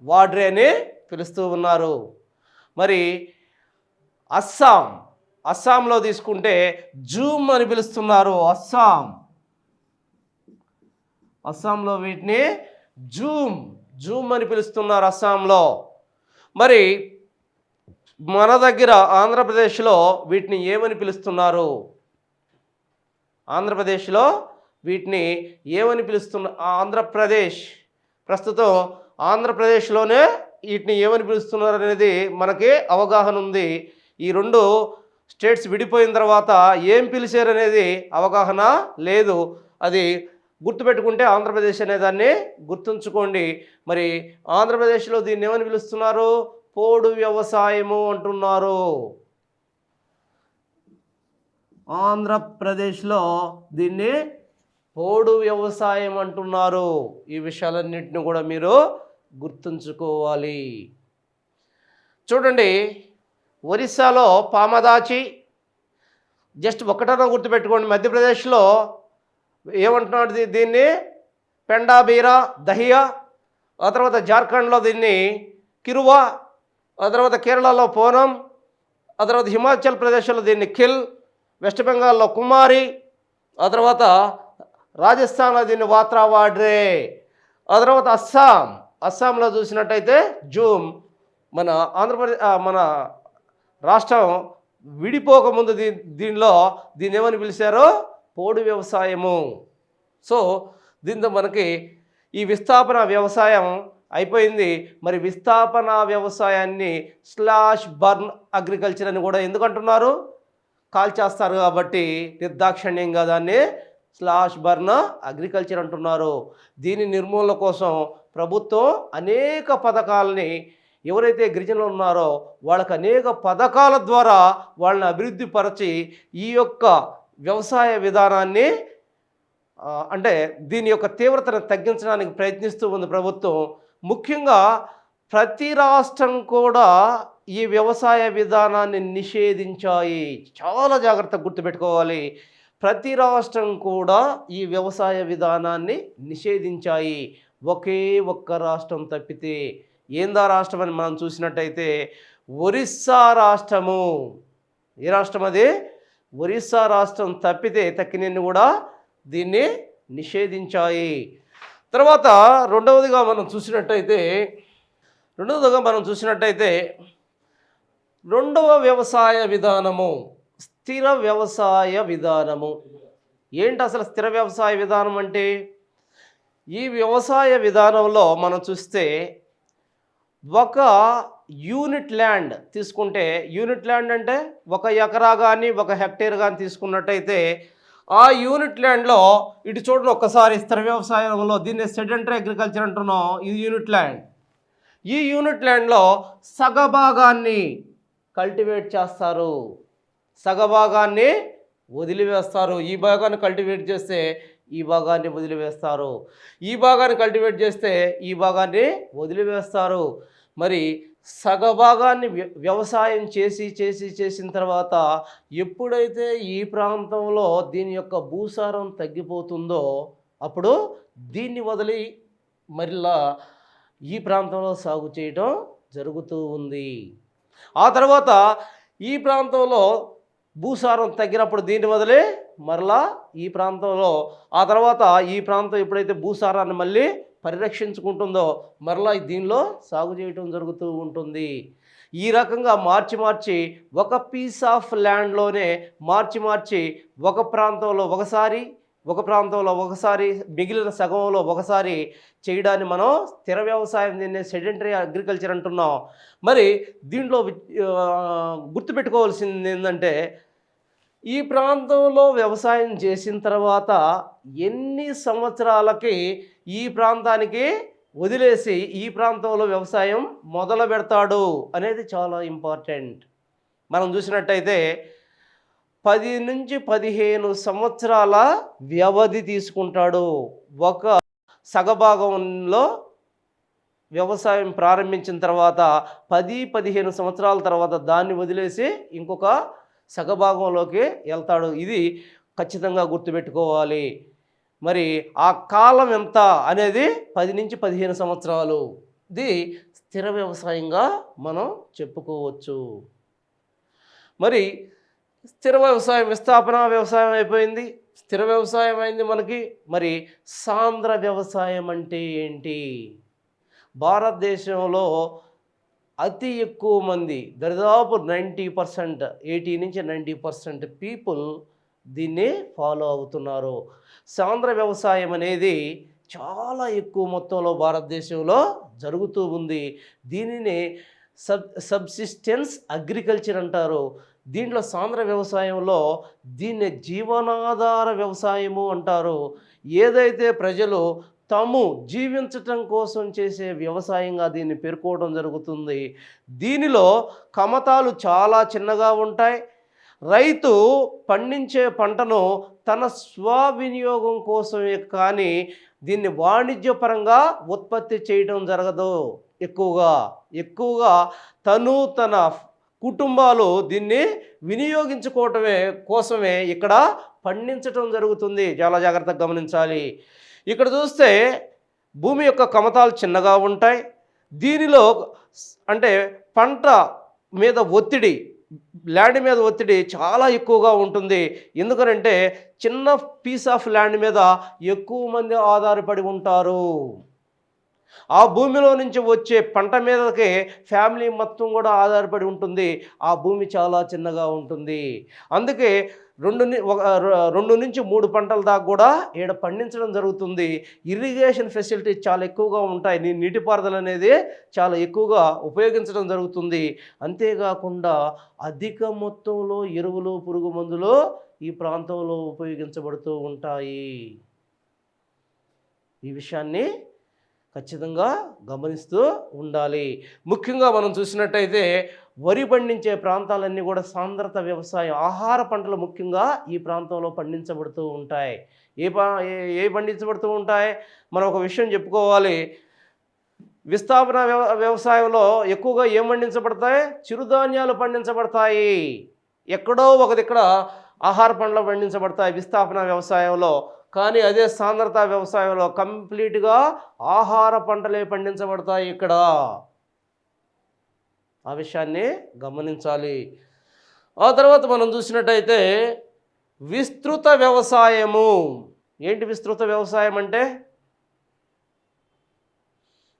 వాడ్రే అని పిలుస్తూ ఉన్నారు. మరి అస్సాం, అస్సాంలో తీసుకుంటే జూమ్ అని పిలుస్తున్నారు. అస్సాం, అస్సాంలో వీటిని జూమ్, జూమ్ అని పిలుస్తున్నారు అస్సాంలో. మరి మన దగ్గర ఆంధ్రప్రదేశ్లో వీటిని ఏమని పిలుస్తున్నారు? ఆంధ్రప్రదేశ్లో వీటిని ఏమని పిలుస్తున్నారు? ఆంధ్రప్రదేశ్ ప్రస్తుతం ఆంధ్రప్రదేశ్లోనే వీటిని ఏమని పిలుస్తున్నారు అనేది మనకి అవగాహన ఉంది. ఈ రెండు స్టేట్స్ విడిపోయిన తర్వాత ఏం పిలిచారు అనేది అవగాహన లేదు. అది గుర్తుపెట్టుకుంటే ఆంధ్రప్రదేశ్ అనే దాన్ని గుర్తుంచుకోండి. మరి ఆంధ్రప్రదేశ్లో దీన్ని ఏమని పిలుస్తున్నారు? పోడు వ్యవసాయము అంటున్నారు. ఆంధ్రప్రదేశ్లో దీన్ని పోడు వ్యవసాయం అంటున్నారు. ఈ విషయాలన్నింటినీ కూడా మీరు గుర్తుంచుకోవాలి. చూడండి, ఒరిస్సాలో పామదాచి, జస్ట్ ఒకటన్నా గుర్తుపెట్టుకోండి. మధ్యప్రదేశ్లో ఏమంటున్నాడు దీన్ని? పెండాబీరా, దహియా. ఆ తర్వాత జార్ఖండ్లో దీన్ని కిరువా. ఆ తర్వాత కేరళలో పోనం. ఆ తర్వాత హిమాచల్ ప్రదేశ్లో దీన్ని కిల్. వెస్ట్ బెంగాల్లో కుమారి. ఆ తర్వాత రాజస్థాన్లో దీన్ని వాత్రా, వాడ్రే. ఆ తర్వాత అస్సాం, అస్సాంలో చూసినట్టయితే జూమ్. మన ఆంధ్రప్రదేశ్ మన రాష్ట్రం విడిపోకముందు దీన్ని ఏమని పిలిచారో? పోడు వ్యవసాయము. సో దీంతో మనకి ఈ విస్థాపన వ్యవసాయం అయిపోయింది. మరి విస్థాపన వ్యవసాయాన్ని స్లాష్ బర్న్ అగ్రికల్చర్ అని కూడా ఎందుకు అంటున్నారు? కాల్చేస్తారు కాబట్టి నిర్దాక్షిణ్యంగా దాన్ని స్లాష్ బర్న్ అగ్రికల్చర్ అంటున్నారు. దీని నిర్మూలన కోసం ప్రభుత్వం అనేక పథకాలని, ఎవరైతే గిరిజనులు ఉన్నారో వాళ్ళకి అనేక పథకాల ద్వారా వాళ్ళని అభివృద్ధి పరచి ఈ యొక్క వ్యవసాయ విధానాన్ని అంటే దీని యొక్క తీవ్రతను తగ్గించడానికి ప్రయత్నిస్తూ ఉంది ప్రభుత్వం. ముఖ్యంగా ప్రతి రాష్ట్రం కూడా ఈ వ్యవసాయ విధానాన్ని నిషేధించాయి. చాలా జాగ్రత్తగా గుర్తుపెట్టుకోవాలి. ప్రతి రాష్ట్రం కూడా ఈ వ్యవసాయ విధానాన్ని నిషేధించాయి. ఒకే ఒక్క రాష్ట్రం తప్పితే. ఏందా రాష్ట్రం అని మనం చూసినట్టయితే ఒరిస్సా రాష్ట్రము. ఏ రాష్ట్రం అది? ఒరిస్సా రాష్ట్రం తప్పితే తక్కినన్ని కూడా దీన్ని నిషేధించాయి. తర్వాత రెండవదిగా మనం చూసినట్టయితే రెండవ వ్యవసాయ విధానము స్థిర వ్యవసాయ విధానము. ఏంటి అసలు స్థిర వ్యవసాయ విధానం అంటే? ఈ వ్యవసాయ విధానంలో మనం చూస్తే ఒక యూనిట్ ల్యాండ్ తీసుకుంటే, యూనిట్ ల్యాండ్ అంటే 1 ఎకరా కానీ 1 హెక్టేర్ కానీ తీసుకున్నట్టయితే ఆ యూనిట్ ల్యాండ్లో ఇటు చూడండి ఒక్కసారి స్థిర వ్యవసాయంలో దీన్ని సెడెంటరీ అగ్రికల్చర్ అంటున్నాం. ఇది యూనిట్ ల్యాండ్. ఈ యూనిట్ ల్యాండ్లో సగభాగాన్ని కల్టివేట్ చేస్తారు, సగభాగాన్ని వదిలివేస్తారు. ఈ భాగాన్ని కల్టివేట్ చేస్తే ఈ భాగాన్ని వదిలివేస్తారు, ఈ భాగాన్ని కల్టివేట్ చేస్తే ఈ భాగాన్ని వదిలివేస్తారు. మరి సగభాగాన్ని వ్యవసాయం చేసిన తర్వాత ఎప్పుడైతే ఈ ప్రాంతంలో దీని యొక్క భూసారం తగ్గిపోతుందో అప్పుడు దీన్ని వదిలి మరలా ఈ ప్రాంతంలో సాగు చేయటం జరుగుతూ ఉంది. ఆ తర్వాత ఈ ప్రాంతంలో భూసారం తగ్గినప్పుడు దీన్ని వదిలి మరలా ఈ ప్రాంతంలో, ఆ తర్వాత ఈ ప్రాంతం ఎప్పుడైతే భూసారాన్ని మళ్ళీ పరిరక్షించుకుంటుందో మరలా దీనిలో సాగు చేయటం జరుగుతూ ఉంటుంది. ఈ రకంగా మార్చి ఒక పీస్ ఆఫ్ ల్యాండ్లోనే మార్చి ఒక ప్రాంతంలో ఒకసారి మిగిలిన సగంలో ఒకసారి చేయడాన్ని మనం స్థిర వ్యవసాయం, దీన్ని సెడెంటరీ అగ్రికల్చర్ అంటున్నాం. మరి దీంట్లో గుర్తుపెట్టుకోవాల్సింది ఏంటంటే ఈ ప్రాంతంలో వ్యవసాయం చేసిన తర్వాత ఎన్ని సంవత్సరాలకి ఈ ప్రాంతానికి వదిలేసి ఈ ప్రాంతంలో వ్యవసాయం మొదలు పెడతాడు అనేది చాలా ఇంపార్టెంట్. మనం చూసినట్టయితే 10 నుంచి 15 సంవత్సరాల వ్యవధి తీసుకుంటాడు. ఒక సగభాగంలో వ్యవసాయం ప్రారంభించిన తర్వాత 10-15 సంవత్సరాల తర్వాత దాన్ని వదిలేసి ఇంకొక సగభాగంలోకి వెళ్తాడు. ఇది ఖచ్చితంగా గుర్తుపెట్టుకోవాలి. మరి ఆ కాలం ఎంత అనేది 10-15 సంవత్సరాలు. ఇది స్థిర వ్యవసాయంగా మనం చెప్పుకోవచ్చు. మరి స్థిర వ్యవసాయం, విస్థాపన వ్యవసాయం అయిపోయింది, స్థిర వ్యవసాయం అయింది మనకి. మరి సాంద్ర వ్యవసాయం అంటే ఏంటి? భారతదేశంలో అతి ఎక్కువ మంది, దరిదాపు 90%, 80-90% పీపుల్ దీన్ని ఫాలో అవుతున్నారు. సాంద్ర వ్యవసాయం అనేది చాలా ఎక్కువ మొత్తంలో భారతదేశంలో జరుగుతూ ఉంది. దీనిని సబ్సిస్టెన్స్ అగ్రికల్చర్ అంటారు. దీంట్లో సాంద్ర వ్యవసాయంలో దీన్ని జీవనాధార వ్యవసాయము అంటారు. ఏదైతే ప్రజలు తాము జీవించటం కోసం చేసే వ్యవసాయంగా దీన్ని పేర్కోవడం జరుగుతుంది. దీనిలో కమతాలు చాలా చిన్నగా ఉంటాయి. రైతు పండించే పంటను తన స్వవినియోగం కోసమే కానీ దీన్ని వాణిజ్యపరంగా ఉత్పత్తి చేయడం జరగదు. ఎక్కువగా తను తన కుటుంబాలు దీన్ని వినియోగించుకోవటమే కోసమే ఇక్కడ పండించటం జరుగుతుంది. చాలా జాగ్రత్తగా గమనించాలి. ఇక్కడ చూస్తే భూమి యొక్క కమతాలు చిన్నగా ఉంటాయి. దీనిలో అంటే పంట మీద ఒత్తిడి, ల్యాండ్ మీద ఒత్తిడి చాలా ఎక్కువగా ఉంటుంది. ఎందుకనంటే చిన్న పీస్ ఆఫ్ ల్యాండ్ మీద ఎక్కువ మంది ఆధారపడి ఉంటారు. ఆ భూమిలో నుంచి వచ్చే పంట మీదకి ఫ్యామిలీ మొత్తం కూడా ఆధారపడి ఉంటుంది. ఆ భూమి చాలా చిన్నగా ఉంటుంది. అందుకే 2-3 పంటల దాకా కూడా ఈడ పండించడం జరుగుతుంది. ఇరిగేషన్ ఫెసిలిటీస్ చాలా ఎక్కువగా ఉంటాయి. నీటిపారుదల అనేది చాలా ఎక్కువగా ఉపయోగించడం జరుగుతుంది. అంతేకాకుండా అధిక మొత్తంలో ఎరువులు, పురుగు మందులు ఈ ప్రాంతంలో ఉపయోగించబడుతూ ఉంటాయి. ఈ విషయాన్ని ఖచ్చితంగా గమనిస్తూ ఉండాలి. ముఖ్యంగా మనం చూసినట్టయితే వరి పండించే ప్రాంతాలన్నీ కూడా సాంద్రత వ్యవసాయం, ఆహార పంటలు ముఖ్యంగా ఈ ప్రాంతంలో పండించబడుతూ ఉంటాయి. ఏ పండించబడుతూ ఉంటాయి? మనం ఒక విషయం చెప్పుకోవాలి. విస్థాపన వ్యవసాయంలో ఎక్కువగా ఏం పండించబడతాయి? చిరుధాన్యాలు పండించబడతాయి. ఎక్కడో ఒకదిక్కడ ఆహార పంటలు పండించబడతాయి విస్థాపన వ్యవసాయంలో. కానీ అదే సాంద్రత వ్యవసాయంలో కంప్లీట్గా ఆహార పంటలే పండించబడతాయి ఇక్కడ. ఆ విషయాన్ని గమనించాలి. ఆ తర్వాత మనం చూసినట్టయితే విస్తృత వ్యవసాయము. ఏంటి విస్తృత వ్యవసాయం అంటే?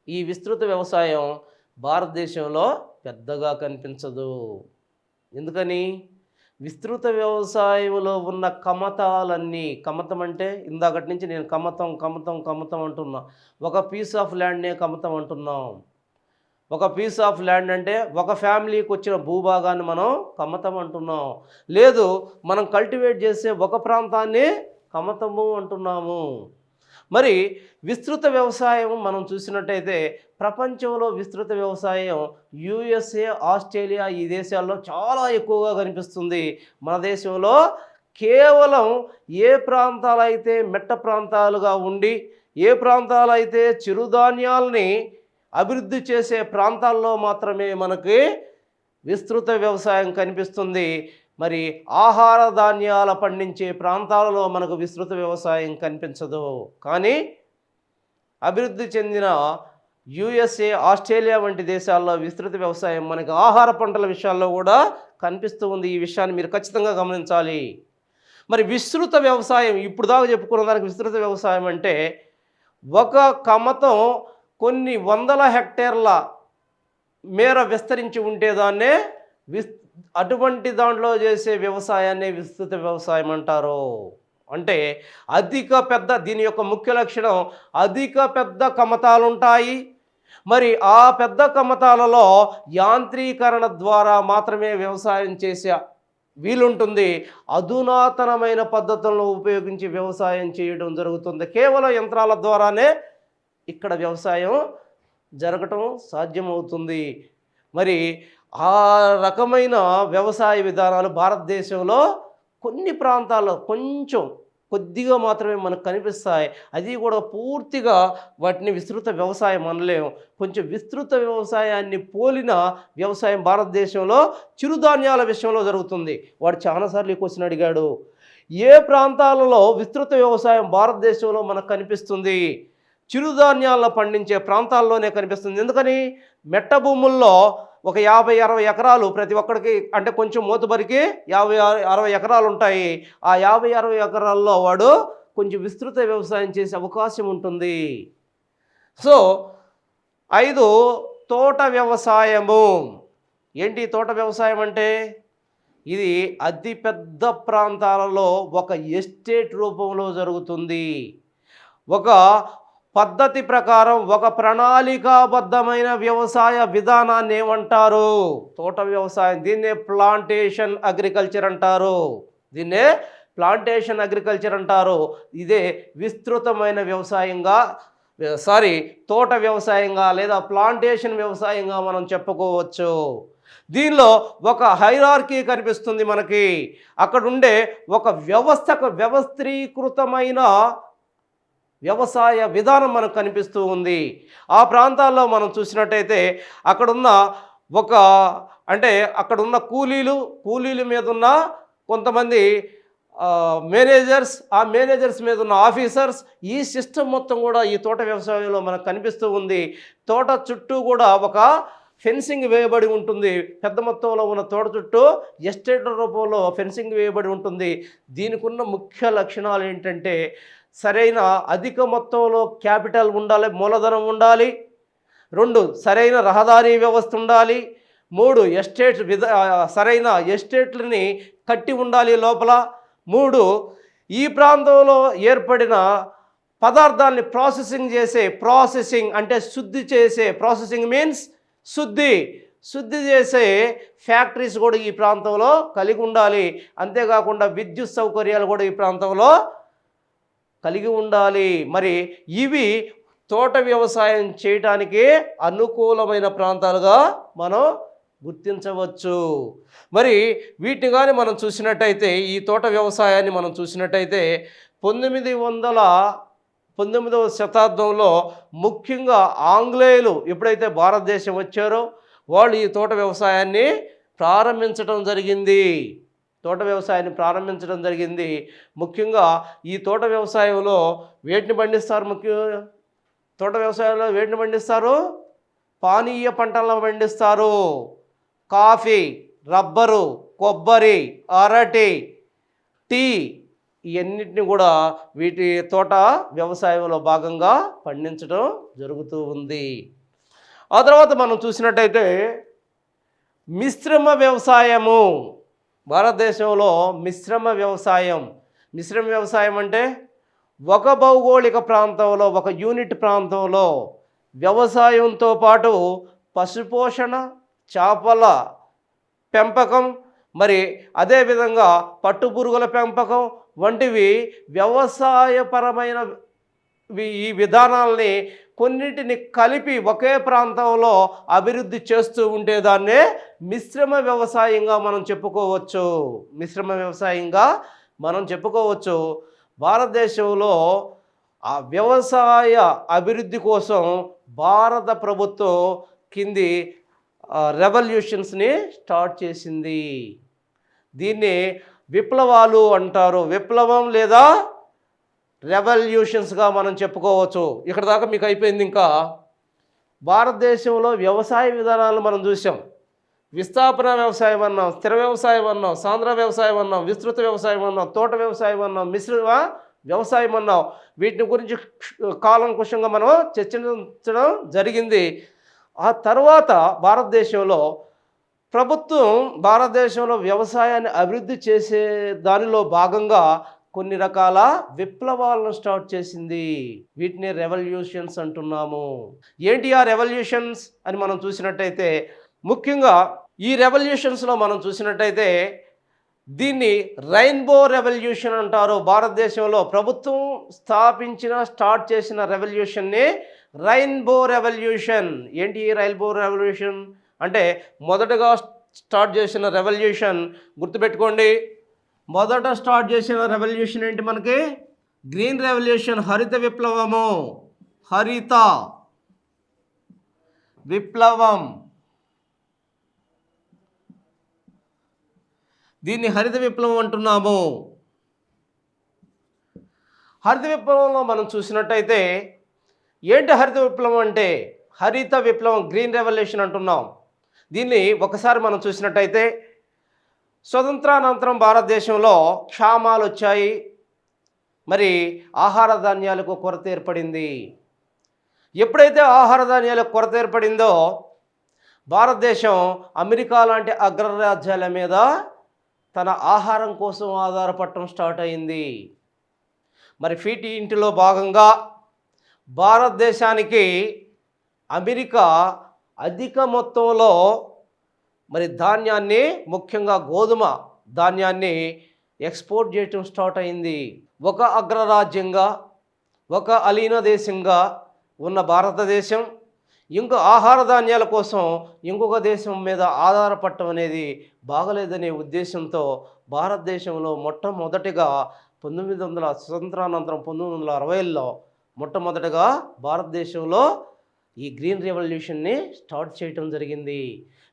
ఈ విస్తృత వ్యవసాయం భారతదేశంలో పెద్దగా కనిపించదు. ఎందుకని? విస్తృత వ్యవసాయంలో ఉన్న కమతాలన్నీ, కమతం అంటే ఇందాకటి నుంచి నేను కమతం అంటున్నా. ఒక పీస్ ఆఫ్ ల్యాండ్నే కమతం అంటున్నాం. ఒక పీస్ ఆఫ్ ల్యాండ్ అంటే ఒక ఫ్యామిలీకి వచ్చిన భూభాగాన్ని మనం కమతం అంటున్నాం. లేదు, మనం కల్టివేట్ చేసే ఒక ప్రాంతాన్ని కమతము అంటున్నాము. మరి విస్తృత వ్యవసాయం మనం చూసినట్టయితే ప్రపంచంలో విస్తృత వ్యవసాయం USA, ఆస్ట్రేలియా ఈ దేశాల్లో చాలా ఎక్కువగా కనిపిస్తుంది. మన దేశంలో కేవలం ఏ ప్రాంతాలైతే మెట్ట ప్రాంతాలుగా ఉండి, ఏ ప్రాంతాలైతే చిరుధాన్యాలని అభివృద్ధి చేసే ప్రాంతాల్లో మాత్రమే మనకి విస్తృత వ్యవసాయం కనిపిస్తుంది. మరి ఆహార ధాన్యాల పండించే ప్రాంతాలలో మనకు విస్తృత వ్యవసాయం కనిపించదు. కానీ అభివృద్ధి చెందిన USA, ఆస్ట్రేలియా వంటి దేశాల్లో విస్తృత వ్యవసాయం మనకి ఆహార పంటల విషయాల్లో కూడా కనిపిస్తూ ఉంది. ఈ విషయాన్ని మీరు ఖచ్చితంగా గమనించాలి. మరి విస్తృత వ్యవసాయం, ఇప్పుడు దాకా చెప్పుకున్న దానికి విస్తృత వ్యవసాయం అంటే ఒక కమతం కొన్ని వందల హెక్టేర్ల మేర విస్తరించి ఉంటేదాన్నే అటువంటి దాంట్లో చేసే వ్యవసాయాన్ని విస్తృత వ్యవసాయం అంటారు. అంటే దీని యొక్క ముఖ్య లక్షణం అధిక పెద్ద కమతాలు ఉంటాయి. మరి ఆ పెద్ద కమతాలలో యాంత్రీకరణ ద్వారా మాత్రమే వ్యవసాయం చేసే వీలుంటుంది. అధునాతనమైన పద్ధతులను ఉపయోగించి వ్యవసాయం చేయడం జరుగుతుంది. కేవలం యంత్రాల ద్వారానే ఇక్కడ వ్యవసాయం జరగటం సాధ్యమవుతుంది. మరి ఆ రకమైన వ్యవసాయ విధానాలు భారతదేశంలో కొన్ని ప్రాంతాల్లో కొద్దిగా మాత్రమే మనకు కనిపిస్తాయి. అది కూడా పూర్తిగా వాటిని విస్తృత వ్యవసాయం అనలేము. కొంచెం విస్తృత వ్యవసాయాన్ని పోలిన వ్యవసాయం భారతదేశంలో చిరుధాన్యాల విషయంలో జరుగుతుంది. వాడు చాలాసార్లు ఈ క్వశ్చన్ అడిగాడు. ఏ ప్రాంతాలలో విస్తృత వ్యవసాయం భారతదేశంలో మనకు కనిపిస్తుంది? చిరుధాన్యాలను పండించే ప్రాంతాల్లోనే కనిపిస్తుంది. ఎందుకని? మెట్ట భూముల్లో ఒక 50-60 ఎకరాలు ప్రతి ఒక్కడికి, అంటే కొంచెం మోతుబరికి 50-60 ఎకరాలు ఉంటాయి. ఆ 50-60 ఎకరాల్లో వాడు కొంచెం విస్తృత వ్యవసాయం చేసే అవకాశం ఉంటుంది. సో 5 తోట వ్యవసాయము. ఏంటి తోట వ్యవసాయం అంటే? ఇది అతిపెద్ద ప్రాంతాలలో ఒక ఎస్టేట్ రూపంలో జరుగుతుంది. ఒక పద్ధతి ప్రకారం ఒక ప్రణాళికాబద్ధమైన వ్యవసాయ విధానాన్ని ఏమంటారు? తోట వ్యవసాయం. దీన్నే ప్లాంటేషన్ అగ్రికల్చర్ అంటారు. ఇదే విస్తృతమైన వ్యవసాయంగా, తోట వ్యవసాయంగా లేదా ప్లాంటేషన్ వ్యవసాయంగా మనం చెప్పుకోవచ్చు. దీనిలో ఒక హైరార్కీ కనిపిస్తుంది మనకి. అక్కడుండే ఒక వ్యవస్థీకృతమైన వ్యవసాయ విధానం మనకు కనిపిస్తూ ఉంది. ఆ ప్రాంతాల్లో మనం చూసినట్టయితే అక్కడున్న కూలీల మీద ఉన్న కొంతమంది మేనేజర్స్, ఆ మేనేజర్స్ మీద ఉన్న ఆఫీసర్స్, ఈ సిస్టమ్ మొత్తం కూడా ఈ తోట వ్యవసాయంలో మనకు కనిపిస్తూ ఉంది. తోట చుట్టూ కూడా ఒక ఫెన్సింగ్ వేయబడి ఉంటుంది. పెద్ద మొత్తంలో ఉన్న తోట చుట్టూ ఎస్టేట్ రూపంలో ఫెన్సింగ్ వేయబడి ఉంటుంది. దీనికి ఉన్న ముఖ్య లక్షణాలు ఏంటంటే, సరైన అధిక మొత్తంలో క్యాపిటల్ ఉండాలి, మూలధనం ఉండాలి. 2 సరైన రహదారీ వ్యవస్థ ఉండాలి. 3 సరైన ఎస్టేట్లని కట్టి ఉండాలి లోపల. 3 ఈ ప్రాంతంలో ఏర్పడిన పదార్థాన్ని ప్రాసెసింగ్ అంటే శుద్ధి చేసే, ప్రాసెసింగ్ మీన్స్ శుద్ధి చేసే ఫ్యాక్టరీస్ కూడా ఈ ప్రాంతంలో కలిగి ఉండాలి. అంతేకాకుండా విద్యుత్ సౌకర్యాలు కూడా ఈ ప్రాంతంలో కలిగి ఉండాలి. మరి ఇవి తోట వ్యవసాయం చేయడానికి అనుకూలమైన ప్రాంతాలుగా మనం గుర్తించవచ్చు. మరి వీటిని కానీ మనం చూసినట్టయితే, ఈ తోట వ్యవసాయాన్ని మనం చూసినట్టయితే 19వ శతాబ్దంలో ముఖ్యంగా ఆంగ్లేయులు ఎప్పుడైతే భారతదేశం వచ్చారో వాళ్ళు ఈ తోట వ్యవసాయాన్ని ప్రారంభించడం జరిగింది. ముఖ్యంగా ఈ తోట వ్యవసాయంలో వేటిని పండిస్తారు? పానీయ పంటలను పండిస్తారు. కాఫీ, రబ్బరు, కొబ్బరి, అరటి, టీ, ఇవన్నిటిని కూడా వీటి తోట వ్యవసాయంలో భాగంగా పండించడం జరుగుతూ ఉంది. ఆ తర్వాత మనం చూసినట్టయితే మిశ్రమ వ్యవసాయము. భారతదేశంలో మిశ్రమ వ్యవసాయం అంటే ఒక భౌగోళిక ప్రాంతంలో, ఒక యూనిట్ ప్రాంతంలో వ్యవసాయంతో పాటు పశుపోషణ, చేపల పెంపకం, మరి అదేవిధంగా పట్టుపురుగుల పెంపకం వంటివి వ్యవసాయపరమైన ఈ విధానాలని కొన్నిటిని కలిపి ఒకే ప్రాంతంలో అభివృద్ధి చేస్తూ ఉంటే దాన్నే మిశ్రమ వ్యవసాయంగా మనం చెప్పుకోవచ్చు. భారతదేశంలో ఆ వ్యవసాయ అభివృద్ధి కోసం భారత ప్రభుత్వం కింది రెవల్యూషన్స్ని స్టార్ట్ చేసింది. దీన్ని విప్లవాలు అంటారు. విప్లవం లేదా రెవల్యూషన్స్గా మనం చెప్పుకోవచ్చు. ఇక్కడ దాకా మీకు అయిపోయింది. ఇంకా భారతదేశంలో వ్యవసాయ విధానాలను మనం చూసాం. విస్థాపన వ్యవసాయం అన్నాం, స్థిర వ్యవసాయం అన్నాం, సాంద్ర వ్యవసాయం అన్నాం, విస్తృత వ్యవసాయం అన్నాం, తోట వ్యవసాయం అన్నాం, మిశ్రమ వ్యవసాయం అన్నాం. వీటిని గురించి కాలంకుశంగా మనం చర్చించడం జరిగింది. ఆ తర్వాత భారతదేశంలో వ్యవసాయాన్ని అభివృద్ధి చేసే దానిలో భాగంగా కొన్ని రకాల విప్లవాలను స్టార్ట్ చేసింది. వీటిని రెవల్యూషన్స్ అంటున్నాము. ఏంటి ఆ రెవల్యూషన్స్ అని మనం చూసినట్టయితే, ముఖ్యంగా ఈ రెవల్యూషన్స్లో మనం చూసినట్టయితే దీన్ని రెయిన్బో రెవల్యూషన్ అంటారు. భారతదేశంలో ప్రభుత్వం స్టార్ట్ చేసిన రెవల్యూషన్ని రెయిన్బో రెవల్యూషన్. ఏంటి ఈ రెయిన్బో రెవల్యూషన్ అంటే? మొదటగా స్టార్ట్ చేసిన రెవల్యూషన్ గుర్తుపెట్టుకోండి. మొదట స్టార్ట్ చేసిన రెవల్యూషన్ ఏంటి మనకి? గ్రీన్ రెవల్యూషన్, హరిత విప్లవము. హరిత విప్లవం, దీన్ని హరిత విప్లవం అంటున్నాము. హరిత విప్లవంలో మనం చూసినట్టయితే ఏంటి హరిత విప్లవం అంటే? హరిత విప్లవం, గ్రీన్ రెవల్యూషన్ అంటున్నాం. దీన్ని ఒకసారి మనం చూసినట్టయితే స్వతంత్రానంతరం భారతదేశంలో క్షామాలు వచ్చాయి. మరి ఆహార ధాన్యాలకు కొరత ఏర్పడింది. ఎప్పుడైతే ఆహార ధాన్యాలకు కొరత ఏర్పడిందో భారతదేశం అమెరికా లాంటి అగ్రరాజ్యాల మీద తన ఆహారం కోసం ఆధారపడటం స్టార్ట్ అయింది. మరి ఫీట్ ఇంటిలో భాగంగా భారతదేశానికి అమెరికా అధిక మొత్తంలో మరి ధాన్యాన్ని, ముఖ్యంగా గోధుమ ధాన్యాన్ని ఎక్స్పోర్ట్ చేయటం స్టార్ట్ అయింది. ఒక అగ్రరాజ్యంగా, ఒక అలీన దేశంగా ఉన్న భారతదేశం ఇంకో ఆహార ధాన్యాల కోసం ఇంకొక దేశం మీద ఆధారపడటం అనేది బాగలేదనే ఉద్దేశంతో భారతదేశంలో మొట్టమొదటిగా స్వతంత్రానంతరం 1960లో మొట్టమొదటిగా భారతదేశంలో ఈ గ్రీన్ రెవల్యూషన్ని స్టార్ట్ చేయటం జరిగింది.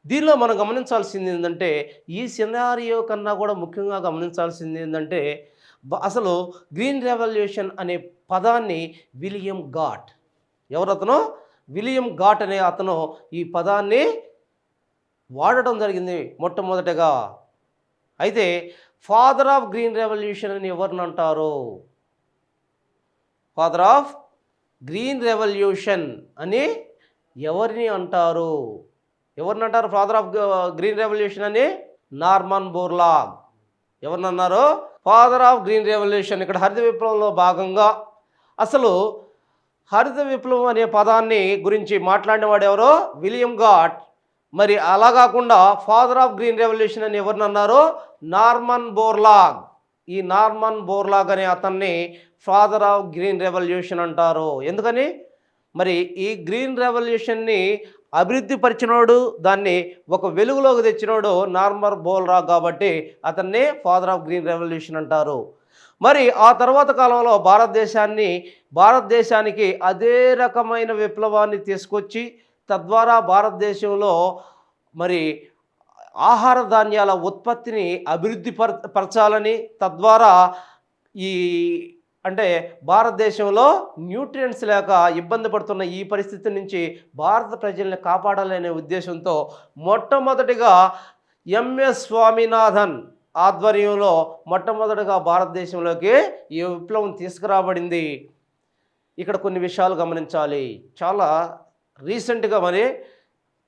దీనిలో మనం గమనించాల్సింది ఏంటంటే, ఈ సినారియో కన్నా కూడా ముఖ్యంగా గమనించాల్సింది ఏంటంటే, అసలు గ్రీన్ రెవల్యూషన్ అనే పదాన్ని విలియం గాట్, ఎవరతను? విలియం గాట్ అనే అతను ఈ పదాన్ని వాడటం జరిగింది మొట్టమొదటగా. అయితే ఫాదర్ ఆఫ్ గ్రీన్ రెవల్యూషన్ అని ఎవరిని అంటారు? ఫాదర్ ఆఫ్ గ్రీన్ రెవల్యూషన్ అని ఎవరిని అంటారు? ఎవరిని అంటారు ఫాదర్ ఆఫ్ గ్రీన్ రెవల్యూషన్ అని? Norman Borlaug. ఎవరినన్నారు? Father of green revolution. ఇక్కడ హరిత విప్లవంలో భాగంగా అసలు హరిత విప్లవం అనే పదాన్ని గురించి మాట్లాడినవాడు ఎవరో? William Gaud. మరి అలా కాకుండా ఫాదర్ ఆఫ్ గ్రీన్ రెవల్యూషన్ అని ఎవరినన్నారు? Norman Borlaug. ఈ నార్మన్ బోర్లాగ్ అనే అతన్ని ఫాదర్ ఆఫ్ గ్రీన్ రెవల్యూషన్ అంటారు. ఎందుకని? మరి ఈ గ్రీన్ రెవల్యూషన్ని అభివృద్ధి పరిచినోడు, దాన్ని ఒక వెలుగులోకి తెచ్చినోడు నార్మన్ బోర్లాగ్ కాబట్టి అతన్ని ఫాదర్ ఆఫ్ గ్రీన్ రెవల్యూషన్ అంటారు. మరి ఆ తర్వాత కాలంలో భారతదేశానికి అదే రకమైన విప్లవాన్ని తీసుకొచ్చి తద్వారా భారతదేశంలో మరి ఆహార ధాన్యాల ఉత్పత్తిని అభివృద్ధి పరచాలని, తద్వారా ఈ అంటే భారతదేశంలో న్యూట్రియంట్స్ లేక ఇబ్బంది పడుతున్న ఈ పరిస్థితి నుంచి భారత ప్రజల్ని కాపాడాలనే ఉద్దేశంతో మొట్టమొదటిగా ఎంఎస్ స్వామినాథన్ ఆధ్వర్యంలో మొట్టమొదటిగా భారతదేశంలోకి ఈ విప్లవం తీసుకురాబడింది. ఇక్కడ కొన్ని విషయాలు గమనించాలి. చాలా రీసెంట్గా మరి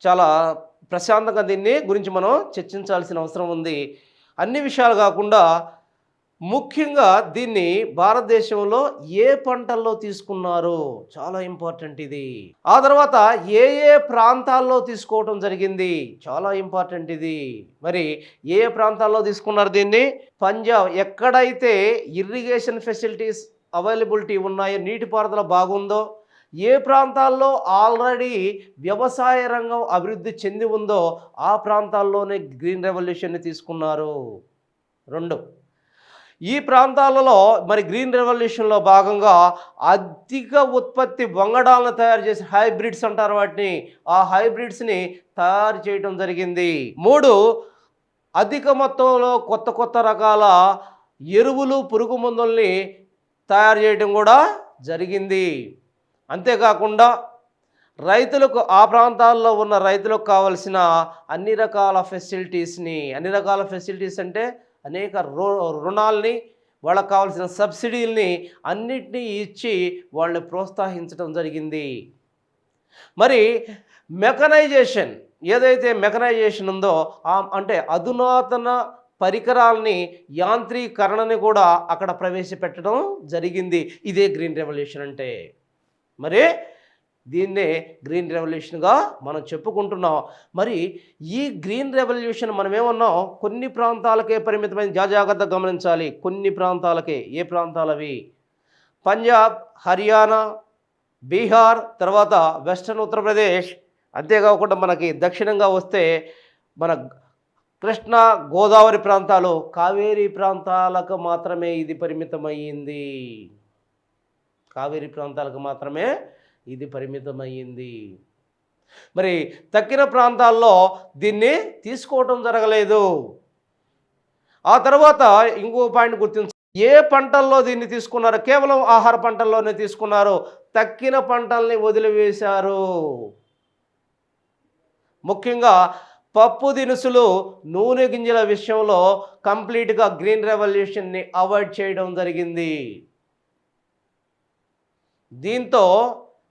చాలా ప్రశాంతంగా దీన్ని గురించి మనం చర్చించాల్సిన అవసరం ఉంది. అన్ని విషయాలు కాకుండా ముఖ్యంగా దీన్ని భారతదేశంలో ఏ పంటల్లో తీసుకున్నారు, చాలా ఇంపార్టెంట్ ఇది. ఆ తర్వాత ఏ ఏ ప్రాంతాల్లో తీసుకోవటం జరిగింది, చాలా ఇంపార్టెంట్ ఇది. మరి ఏ ఏ ప్రాంతాల్లో తీసుకున్నారు దీన్ని? పంజాబ్, ఎక్కడైతే ఇరిగేషన్ ఫెసిలిటీస్ అవైలబిలిటీ ఉన్నాయో, నీటిపారుదల బాగుందో, ఏ ప్రాంతాల్లో ఆల్రెడీ వ్యవసాయ రంగం అభివృద్ధి చెంది ఉందో ఆ ప్రాంతాల్లోనే గ్రీన్ రెవల్యూషన్ని తీసుకున్నారు. 2, ఈ ప్రాంతాలలో మరి గ్రీన్ రెవల్యూషన్లో భాగంగా అధిక ఉత్పత్తి వంగడాలను తయారు చేసి హైబ్రిడ్స్ అంటారు వాటిని, ఆ హైబ్రిడ్స్ని తయారు చేయడం జరిగింది. 3, అధిక మొత్తంలో కొత్త రకాల ఎరువులు, పురుగు మందుల్ని తయారు చేయడం కూడా జరిగింది. అంతేకాకుండా రైతులకు, ఆ ప్రాంతాల్లో ఉన్న రైతులకు కావలసిన అన్ని రకాల ఫెసిలిటీస్ అంటే అనేక రుణాలని, వాళ్ళకు కావాల్సిన సబ్సిడీలని అన్నిటినీ ఇచ్చి వాళ్ళని ప్రోత్సహించడం జరిగింది. మరి మెకనైజేషన్, ఏదైతే మెకనైజేషన్ ఉందో అంటే అధునాతన పరికరాలని, యాంత్రీకరణని కూడా అక్కడ ప్రవేశపెట్టడం జరిగింది. ఇదే గ్రీన్ రెవల్యూషన్ అంటే. మరి దీన్నే గ్రీన్ రెవల్యూషన్గా మనం చెప్పుకుంటున్నాం. మరి ఈ గ్రీన్ రెవల్యూషన్ మనం ఏమన్నాం, కొన్ని ప్రాంతాలకే పరిమితమైన, జాగ్రత్తగా గమనించాలి. కొన్ని ప్రాంతాలకే. ఏ ప్రాంతాలవి? పంజాబ్, హర్యానా, బీహార్, తర్వాత వెస్టర్న్ ఉత్తరప్రదేశ్. అంతేకాకుండా మనకి దక్షిణంగా వస్తే మన కృష్ణా, గోదావరి ప్రాంతాలు, కావేరీ ప్రాంతాలకు మాత్రమే ఇది పరిమితమయ్యింది. కావేరీ ప్రాంతాలకు మాత్రమే ఇది పరిమితమయ్యింది. మరి తక్కిన ప్రాంతాల్లో దీన్ని తీసుకోవటం జరగలేదు. ఆ తర్వాత ఇంకో పాయింట్ గుర్తించాలి. ఏ పంటల్లో దీన్ని తీసుకున్నారు? కేవలం ఆహార పంటల్లోనే తీసుకున్నారు. తక్కిన పంటల్ని వదిలివేశారు. ముఖ్యంగా పప్పు దినుసులు, నూనె గింజల విషయంలో కంప్లీట్గా గ్రీన్ రెవల్యూషన్ని అవాయిడ్ చేయడం జరిగింది. దీంతో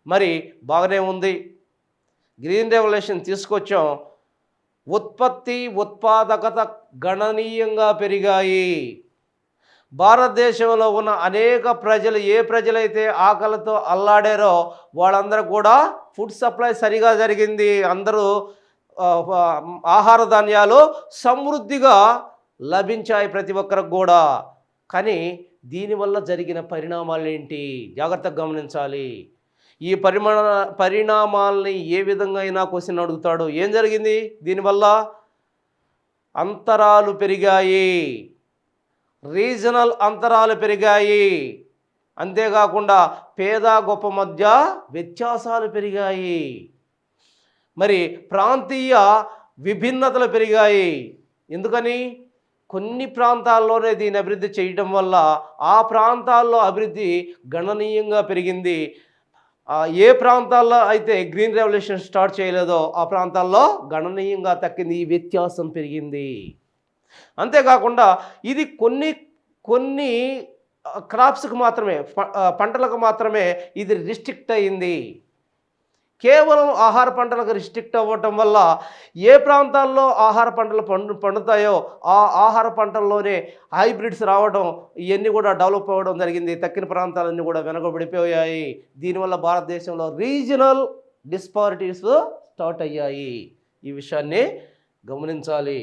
మరి బాగానే ఉంది, గ్రీన్ రెవల్యూషన్ తీసుకొచ్చాం. ఉత్పత్తి, ఉత్పాదకత గణనీయంగా పెరిగాయి. భారతదేశంలో ఉన్న అనేక ప్రజలు, ఏ ప్రజలైతే ఆకలితో అల్లాడారో వాళ్ళందరూ కూడా ఫుడ్ సప్లై సరిగా జరిగింది. అందరూ ఆహార ధాన్యాలు సమృద్ధిగా లభించాయి ప్రతి ఒక్కరికి కూడా. కానీ దీనివల్ల జరిగిన పరిణామాలు ఏంటి? జాగ్రత్తగా గమనించాలి. ఈ పరిణామాల్ని ఏ విధంగా అయినా క్వశ్చన్ అడుగుతాడు. ఏం జరిగింది దీనివల్ల? అంతరాలు పెరిగాయి, రీజనల్ అంతరాలు పెరిగాయి. అంతేకాకుండా పేద గొప్ప మధ్య వ్యత్యాసాలు పెరిగాయి. మరి ప్రాంతీయ విభిన్నతలు పెరిగాయి. ఎందుకని? కొన్ని ప్రాంతాల్లోనే దీన్ని అభివృద్ధి చేయడం వల్ల ఆ ప్రాంతాల్లో అభివృద్ధి గణనీయంగా పెరిగింది. ఏ ప్రాంతాల్లో అయితే గ్రీన్ రెవల్యూషన్ స్టార్ట్ చేయలేదో ఆ ప్రాంతాల్లో గణనీయంగా తగ్గింది, ఈ వ్యత్యాసం పెరిగింది. అంతేకాకుండా ఇది కొన్ని క్రాప్స్కి మాత్రమే, పంటలకు మాత్రమే ఇది రిస్ట్రిక్ట్ అయింది. కేవలం ఆహార పంటలకు రిస్ట్రిక్ట్ అవ్వటం వల్ల ఏ ప్రాంతాల్లో ఆహార పంటలు పండుతాయో ఆ ఆహార పంటల్లోనే హైబ్రిడ్స్ రావడం, ఇవన్నీ కూడా డెవలప్ అవ్వడం జరిగింది. తక్కిన ప్రాంతాలన్నీ కూడా వెనకబడిపోయాయి. దీనివల్ల భారతదేశంలో రీజనల్ డిస్పారిటీస్ స్టార్ట్ అయ్యాయి. ఈ విషయాన్ని గమనించాలి.